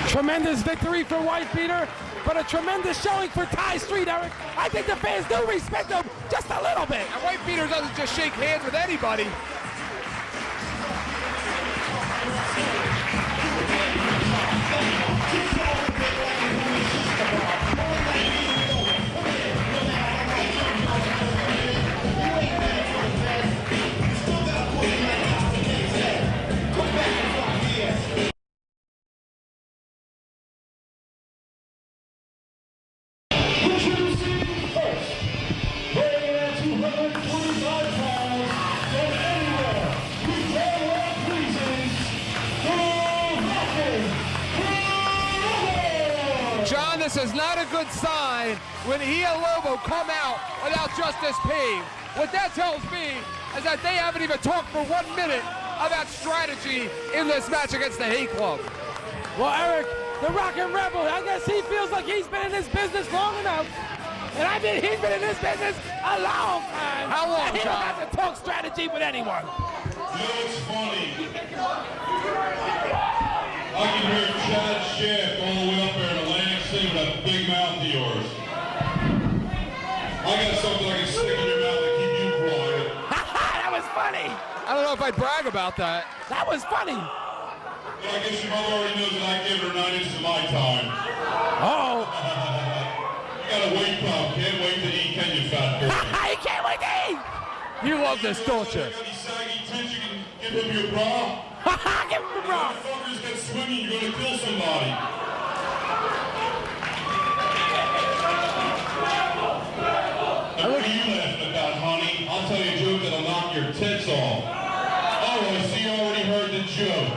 Tremendous victory for White Beater, but a tremendous showing for Ty Street, Eric. I think the fans do respect him just a little bit. And White Beater doesn't just shake hands with anybody. John, this is not a good sign when he and Lobo come out without Justice Payne. What that tells me is that they haven't even talked for 1 minute about strategy in this match against the Hate Club. Well, Eric, the Rockin' Rebel, I guess he feels like he's been in this business long enough. And I mean, he's been in this business a long time. How long, He John? don't have to talk strategy with anyone. You know, it's funny. I can hear Chad Shaft all the way up there in Atlantic City with that big mouth of yours. I got something I can stick in your mouth to keep you quiet. That was funny. I don't know if I'd brag about that. That was funny. Well, I guess your mother already knows that I give her 9 inches of my time. Uh-oh. You got a weight problem. Can't wait to eat, can you, fat girl? You can't wait to eat. You love this, don't you? Got any saggy tits you can give him your bra? Give him the bra. Motherfuckers get swinging, you're gonna kill somebody. And what are you laughing about, honey? I'll tell you a joke that'll knock your tits off. Oh, I see you already heard the joke.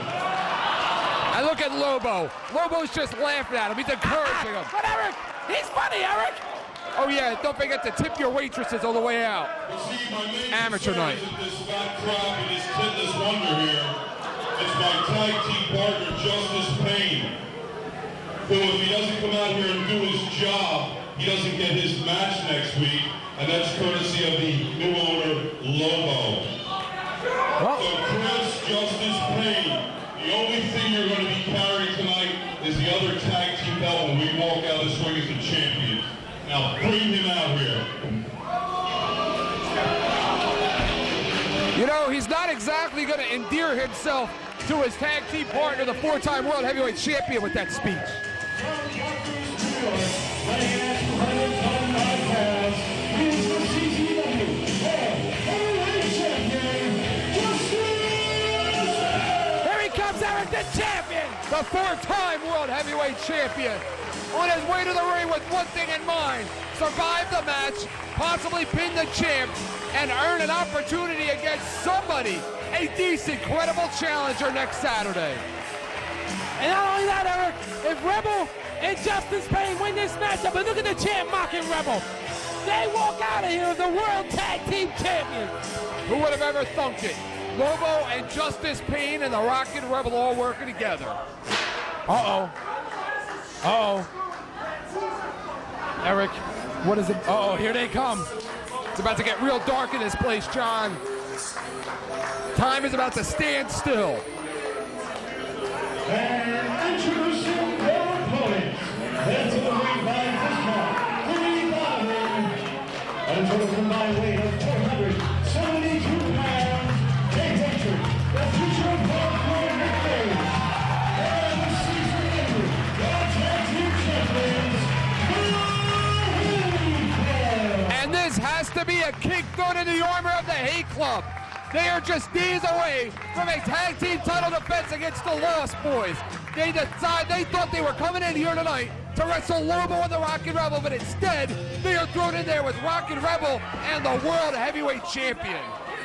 I look at Lobo. Lobo's just laughing at him. He's encouraging him. But Eric, he's funny, Eric. Oh yeah, don't forget to tip your waitresses on the way out. But see, my main Amateur concern night. isn't this fat crap and this titless wonder here. It's my tag team partner, Justice Payne, who, if he doesn't come out here and do his job, he doesn't get his match next week, and that's courtesy of the new owner, Lobo. So Chris, Justice Payne, the only thing you're going to be carrying tonight is the other tag team belt when we walk out of this ring as the champions. Now bring him out here. You know, he's not exactly going to endear himself to his tag team partner, the 4-time World Heavyweight Champion, with that speech. Here he comes, Eric, the champion. The 4-time World Heavyweight Champion, on his way to the ring with one thing in mind: survive the match, possibly pin the champ, and earn an opportunity against somebody, a decent, credible challenger next Saturday. And not only that, Eric, if Rebel and Justice Payne win this matchup, and look at the champ mocking Rebel, they walk out of here as the World Tag Team Champions. Who would have ever thunk it? Lobo and Justice Payne and the Rockin' Rebel all working together. Uh-oh. Uh-oh. Eric, What is it? Oh, here they come. It's about to get real dark in this place, John. Time is about to stand still. And introducing their opponents. Head to the ring by this mark. At a total combined weight of 472 pounds, Nate Hatred, the future of hardcore Nick Cage, and the CZW World Tag Team Champions, And this has to be a kick thrown in the armor of the Hate Club. They are just days away from a tag team title defense against the Lost Boys. They thought they were coming in here tonight to wrestle Lobo and the Rockin' Rebel, but instead they are thrown in there with Rockin' Rebel and the World Heavyweight Champion.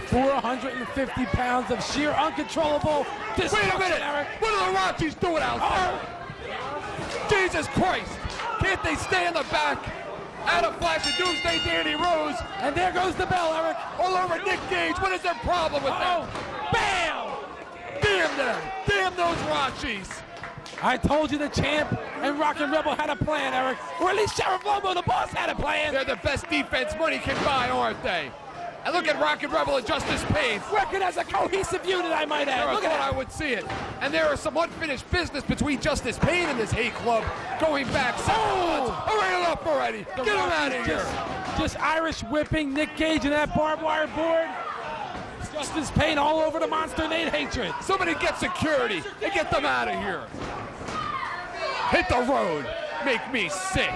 450 pounds of sheer uncontrollable destruction. Wait a minute! Eric. What are the Rockies doing out there? Jesus Christ! Can't they stay in the back? Out of flash of Doomsday Danny Rose. And there goes the bell, Eric. All over Nick Gage. What is their problem with them? Bam! Damn them! Damn those Rockies! I told you the champ and Rockin' Rebel had a plan, Eric. Or at least Sheriff Lobo, the boss, had a plan. They're the best defense money can buy, aren't they? And look at Rockin' Rebel and Justice Pain. Working as a cohesive unit, I might add. Look at that. I would see it. And there is some unfinished business between Justice Pain and this Hate Club going back several months. Hurry it up already. Get him out of here. Just Irish whipping Nick Gage and that barbed wire board. Justice Pain all over the monster Nate Hatred. Somebody get security and get them out of here. Hit the road. Make me sick.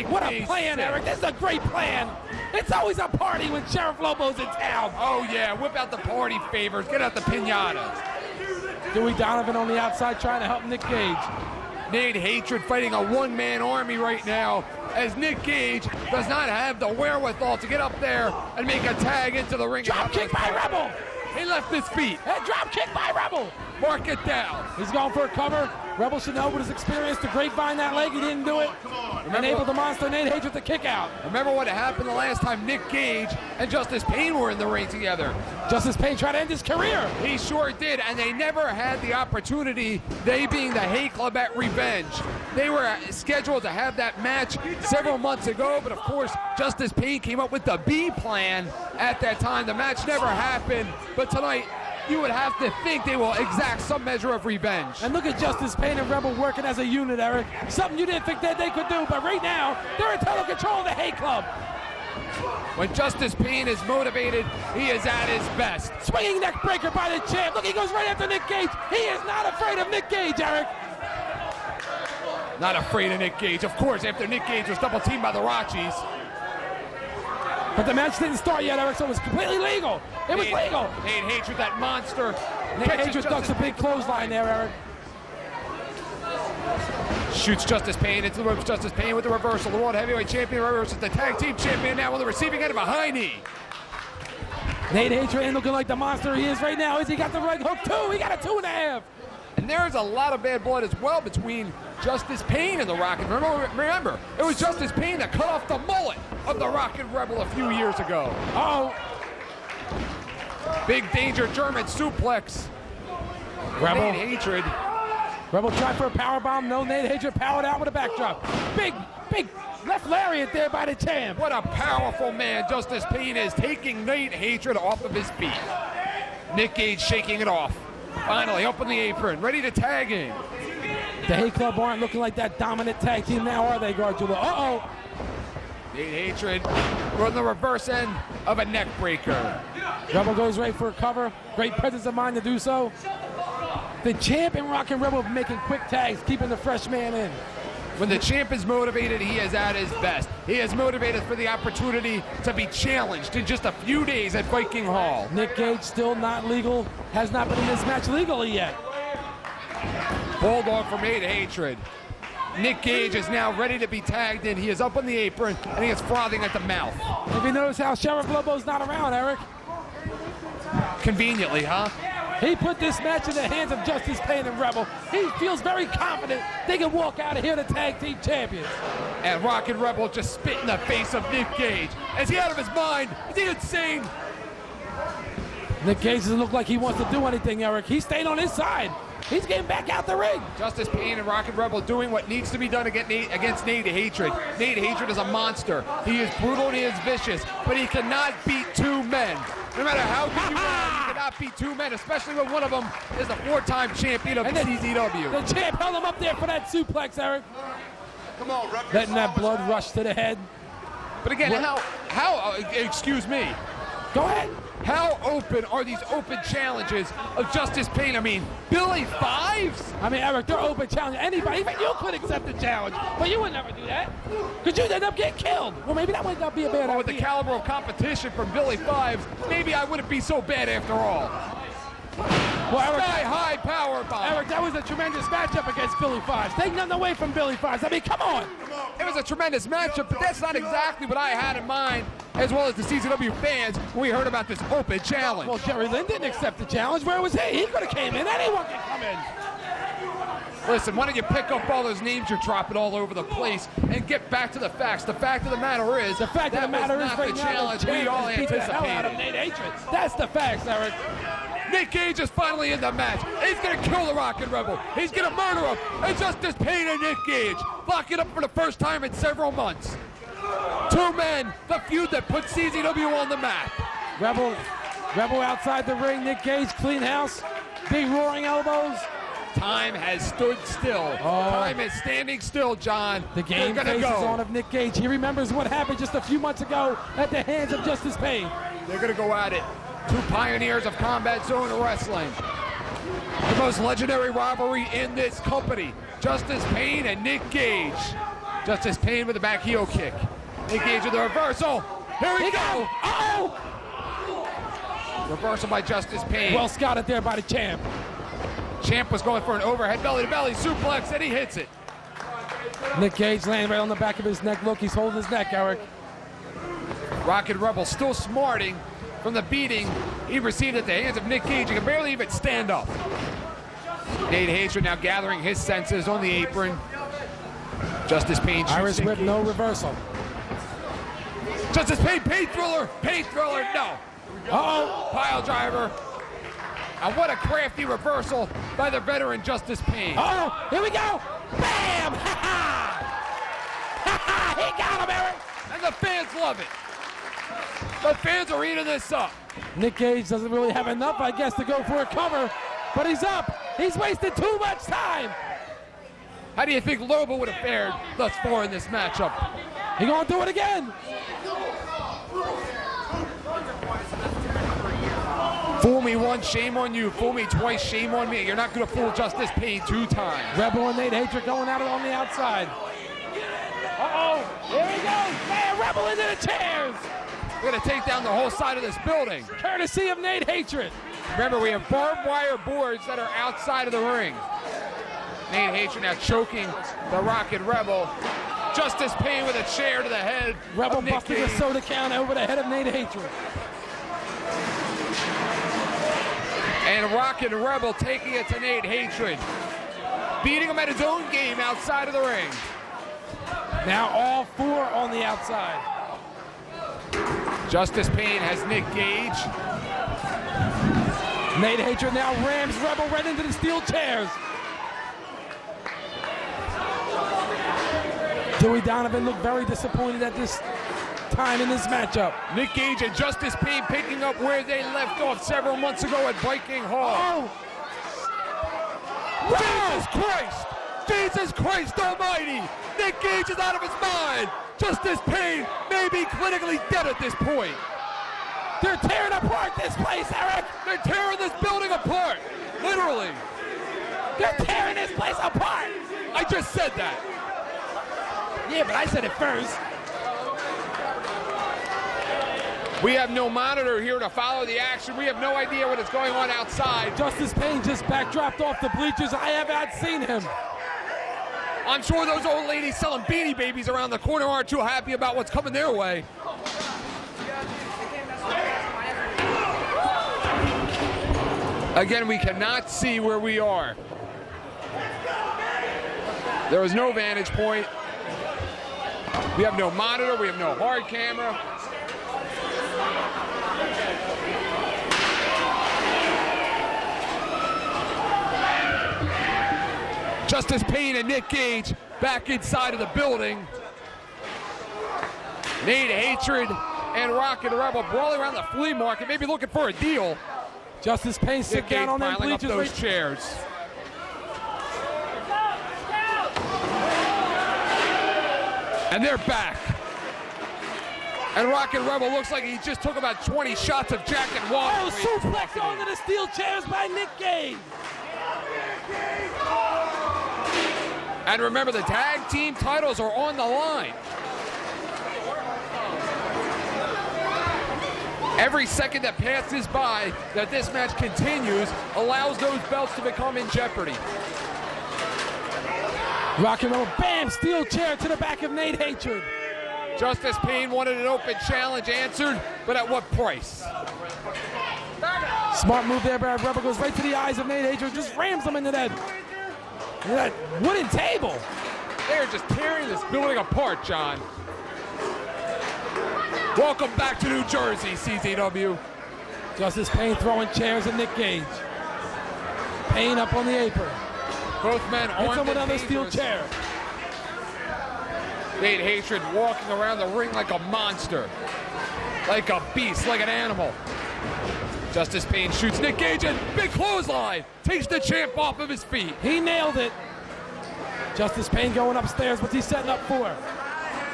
What a plan, Eric. This is a great plan. It's always a party when Sheriff Lobo's in town. Oh, yeah. Whip out the party favors. Get out the pinatas. Dewey Donovan on the outside trying to help Nick Gage. Nate Hatred fighting a one-man army right now as Nick Gage does not have the wherewithal to get up there and make a tag into the ring. Drop kick by Rebel. He left his feet. And drop kick by Rebel. Mark it down. He's going for a cover. Rebel should know with his experience to grapevine that leg. He didn't do it. Enable the monster Nate Hatred to kick out. Remember what happened the last time Nick Gage and Justice Pain were in the ring together. Justice Pain tried to end his career. He sure did, and they never had the opportunity, they being the Hate Club at Revenge. They were scheduled to have that match several months ago, but of course, Justice Pain came up with the B plan at that time. The match never happened, but tonight, you would have to think they will exact some measure of revenge. And look at Justice Pain and Rebel working as a unit, Eric. Something you didn't think that they could do, but right now, they're in total control of the Hate Club. When Justice Pain is motivated, he is at his best. Swinging neck breaker by the champ. Look, he goes right after Nick Gage. He is not afraid of Nick Gage, Eric. Not afraid of Nick Gage. Of course, after Nick Gage was double teamed by the Rockies. But the match didn't start yet, Eric, so it was completely legal. It was legal. Nate Hatred, that monster. Nate Hatred ducks a big clothesline there, Eric. Shoots Justice Pain into the ropes. Justice Pain with the reversal. The World Heavyweight Champion reverses the Tag Team Champion now on the receiving end of a high knee. Nate Hatred ain't looking like the monster he is right now. He got the right hook, too. He got a 2.5. And there's a lot of bad blood as well between Justice Pain and the Rockin' Rebel. Remember, it was Justice Pain that cut off the mullet of the Rockin' Rebel a few years ago. Oh. Big danger German suplex. Rebel. Nate Hatred. Rebel tried for a powerbomb. No, Nate Hatred powered out with a backdrop. Big left lariat there by the champ. What a powerful man Justice Pain is, taking Nate Hatred off of his feet. Nick Gage shaking it off. Finally up on the apron, ready to tag in. The Hate Club aren't looking like that dominant tag team now, are they, Garjula? Uh-oh. Nate Hatred on the reverse end of a neck breaker. Rebel goes right for a cover. Great presence of mind to do so. The champ and Rockin' Rebel making quick tags, keeping the fresh man in. When the champ is motivated, he is at his best. He is motivated for the opportunity to be challenged in just a few days at Viking Hall. Nick Gage still not legal, has not been in this match legally yet. Bulldog from Nate Hatred. Nick Gage is now ready to be tagged in. He is up on the apron, and he is frothing at the mouth. If you notice how Sheriff Lobo's not around, Eric. Conveniently, huh? He put this match in the hands of Justice Pain and Rebel. He feels very confident they can walk out of here the tag team champions. And Rockin' Rebel just spit in the face of Nick Gage. Is he out of his mind? Is he insane? Nick Gage doesn't look like he wants to do anything, Eric. He stayed on his side. He's getting back out the ring. Justice Pain and Rocket Rebel doing what needs to be done against Nate Hatred. Nate Hatred is a monster. He is brutal and he is vicious, but he cannot beat two men. No matter how good you are, he cannot beat two men, especially when one of them is a 4-time champion of CZW. The champ held him up there for that suplex, Eric. Come on, Ruckus. Letting that blood rush to the head. But again, excuse me, Go ahead. how open are these open challenges of Justice Pain? I mean, Billy Fives? I mean, Eric, they're open challenge. Anybody, even you could accept the challenge, but you would never do that. Because you'd end up getting killed. Well, maybe that might not be a bad idea. With the caliber of competition from Billy Fives, maybe I wouldn't be so bad after all. Well, Eric, Sky high power bomb. Eric, that was a tremendous matchup against Billy Fives. Take nothing away from Billy Fives. I mean, come on. It was a tremendous matchup, but that's not exactly what I had in mind, as well as the CZW fans, when we heard about this open challenge. Well, Jerry Lynn didn't accept the challenge. Where was he? He could have came in. Anyone can come in. Listen, why don't you pick up all those names you're dropping all over the place and get back to the facts? The fact of the matter is, The fact of the matter is, not right the now, challenge the we all champ is beating the hell out of anticipated. Nate Hatred. That's the facts, Eric. Nick Gage is finally in the match. He's going to kill the Rocket Rebel. He's going to murder him. And Justice Pain and Nick Gage lock it up for the first time in several months. Two men, the feud that put CZW on the map. Rebel outside the ring. Nick Gage, clean house. Big roaring elbows. Time has stood still. Time is standing still, John. The game They're gonna faces go. on of Nick Gage. He remembers what happened just a few months ago at the hands of Justice Pain. They're going to go at it. Two pioneers of Combat Zone Wrestling. The most legendary rivalry in this company. Justice Pain and Nick Gage. Justice Pain with a back heel kick. Nick Gage with the reversal. Here we go. Uh-oh! Reversal by Justice Pain. Well scouted there by the champ. Champ was going for an overhead belly-to-belly suplex, and he hits it. Nick Gage landing right on the back of his neck. Look, he's holding his neck, Eric. Rocket Rebel still smarting from the beating he received at the hands of Nick Gage. He can barely even stand up. Nate Hatred now gathering his senses on the apron. Justice Pain shoots Irish Nick whip, Gage. no reversal. Justice Pain, pain thriller, no. Uh-oh. Pile driver. And what a crafty reversal by the veteran Justice Pain. Uh-oh, here we go. Bam! Ha-ha! Ha-ha! He got him, Eric. And the fans love it. The fans are eating this up. Nick Gage doesn't really have enough, I guess, to go for a cover, but he's up. He's wasted too much time. How do you think Lobo would have fared thus far in this matchup? He gonna do it again. Fool me once, shame on you. Fool me twice, shame on me. You're not going to fool Justice Pain 2 times. Rebel and Nate Hatred going at it on the outside. Uh-oh, here he goes. Man, Rebel into the chairs. We're going to take down the whole side of this building. Courtesy of Nate Hatred. Remember, we have barbed wire boards that are outside of the ring. Nate Hatred now choking the Rocket Rebel. Justice Pain with a chair to the head. Rebel of Nick busting a Gage. soda can over the head of Nate Hatred. And Rocket Rebel taking it to Nate Hatred. Beating him at his own game outside of the ring. Now all four on the outside. Justice Pain has Nick Gage. Nate Hatred now rams Rebel right into the steel chairs. Dewey Donovan looked very disappointed at this time in this matchup. Nick Gage and Justice Pain picking up where they left off several months ago at Viking Hall. Oh! Jesus Christ! Jesus Christ Almighty! Nick Gage is out of his mind! Justice Pain may be clinically dead at this point. They're tearing apart this place, Eric! They're tearing this building apart! Literally! They're tearing this place apart! I just said that! Yeah, but I said it first. We have no monitor here to follow the action. We have no idea what is going on outside. Justice Pain just backdropped off the bleachers. I have not seen him. I'm sure those old ladies selling Beanie Babies around the corner aren't too happy about what's coming their way. Again, we cannot see where we are. There is no vantage point. We have no monitor. We have no hard camera. Justice Payne and Nick Gage back inside of the building. Nate Hatred and Rocket Rebel brawling around the flea market, maybe looking for a deal. Justice Payne sit down on them bleachers. Up those chairs. And they're back. And Rocket Rebel looks like he just took about 20 shots of Jack and water. Oh, suplex onto the steel chairs by Nick Gage. And remember, the tag team titles are on the line. Every second that passes by that this match continues allows those belts to become in jeopardy. Rock and roll, bam, steel chair to the back of Nate Hatred. Justice Payne wanted an open challenge answered, but at what price? Smart move there, Brad Rebel goes right to the eyes of Nate Hatred, just rams him into that wooden table. They're just tearing this building apart, John. Welcome back to New Jersey, CZW. Justice Payne throwing chairs at Nick Gage. Payne up on the apron. Both men armed hits him with another steel chair. Nate Hatred walking around the ring like a monster. Like a beast, like an animal. Justice Payne shoots Nick Gage and big clothesline. Takes the champ off of his feet. He nailed it. Justice Payne going upstairs. What's he setting up for?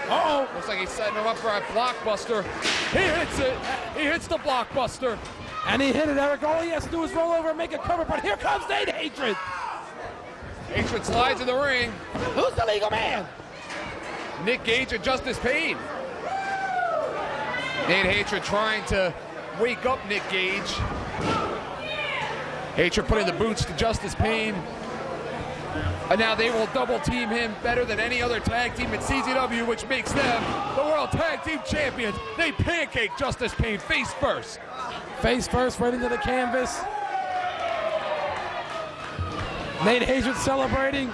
Uh-oh. Looks like he's setting him up for a blockbuster. He hits it. He hits the blockbuster. And he hit it, Eric. All he has to do is roll over and make a cover, but here comes Nate Hatred. Hatred slides in the ring. Who's the legal man? Nick Gage and Justice Payne. Nate Hatred trying to wake up Nick Gage. Hatred putting the boots to Justice Payne. And now they will double team him better than any other tag team in CZW, which makes them the World Tag Team Champions. They pancake Justice Payne face first. Face first, right into the canvas. Nate Hatred celebrating.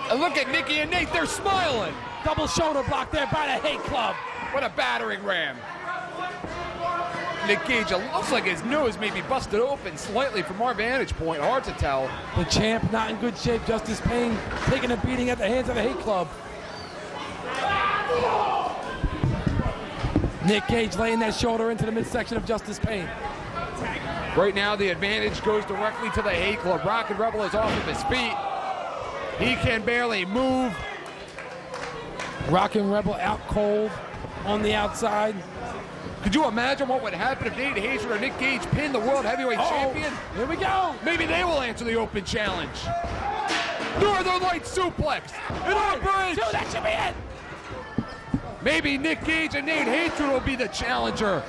And look at Nikki and Nate, they're smiling. Double shoulder block there by the Hate Club. What a battering ram. Nick Gage, it looks like his nose may be busted open slightly from our vantage point. Hard to tell. The champ not in good shape. Justice Payne taking a beating at the hands of the Hate Club. Nick Gage laying that shoulder into the midsection of Justice Payne. Right now, the advantage goes directly to the Hate Club. Rocket Rebel is off of his feet. He can barely move. Rockin' Rebel out cold on the outside. Could you imagine what would happen if Nate Hatred or Nick Gage pinned the World Heavyweight Champion? Here we go. Maybe they will answer the open challenge. Northern Light suplex. And our bridge. Dude, that should be it. Maybe Nick Gage and Nate Hatred will be the challenger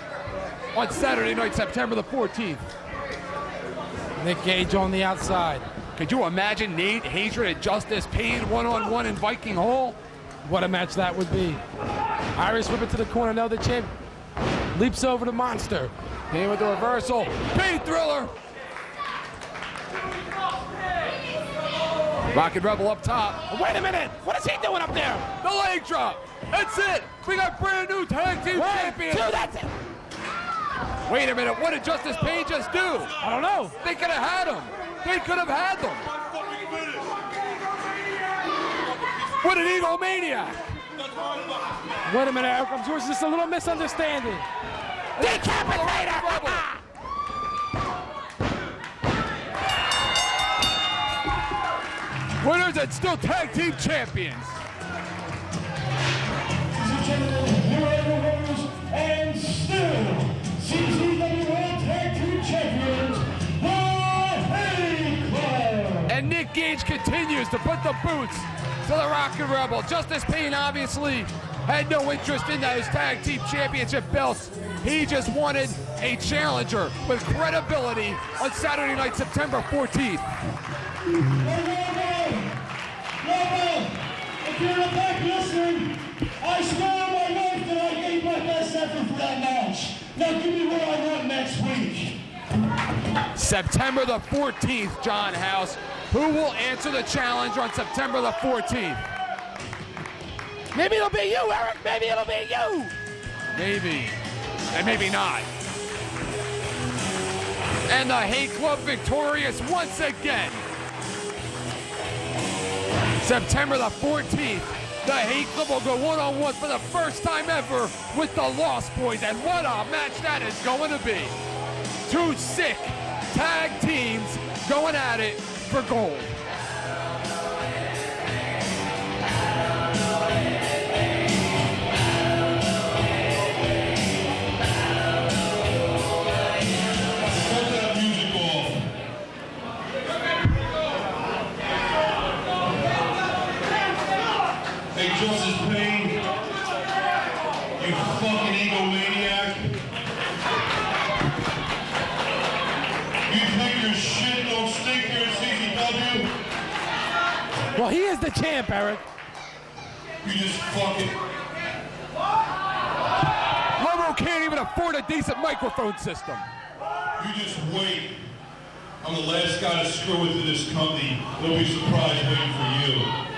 on Saturday night, September the 14th. Nick Gage on the outside. Could you imagine Nate Hatred and Justice Payne one-on-one in Viking Hall? What a match that would be. Irish whip it to the corner. Now the champ leaps over the monster. Payne with the reversal. Payne thriller. Rocket Rebel up top. Wait a minute. What is he doing up there? The leg drop. That's it. We got brand new tag team champions. Two, that's it. Wait a minute. What did Justice Payne just do? I don't know. They could have had him. They could have had them. What an egomaniac. Wait a minute, Eric. I'm sure it's just a little misunderstanding. Decapitator! Winners and still tag team champions. And still CZW World Tag Team Champions, the Hate Club. And Nick Gage continues to put the boots to the Rocket Rebel. Justice Payne obviously had no interest in those tag team championship belts. He just wanted a challenger with credibility on Saturday night, September 14th. If you're in the back listening, I swear on my life that I gave my best effort for that match. Now give me what I want next week. September the 14th, John House. Who will answer the challenge on September the 14th? Maybe it'll be you, Eric. Maybe it'll be you. Maybe. And maybe not. And the Hate Club victorious once again. September the 14th, the Hate Club will go one-on-one for the first time ever with the Lost Boys, and what a match that is going to be. Two sick tag teams going at it for gold. Justice Payne, you fucking egomaniac. You think your shit don't stink here at CZW? Well, he is the champ, Eric. You just fucking... Lobo can't even afford a decent microphone system. You just wait. I'm the last guy to screw into this company. They'll be surprised waiting for you.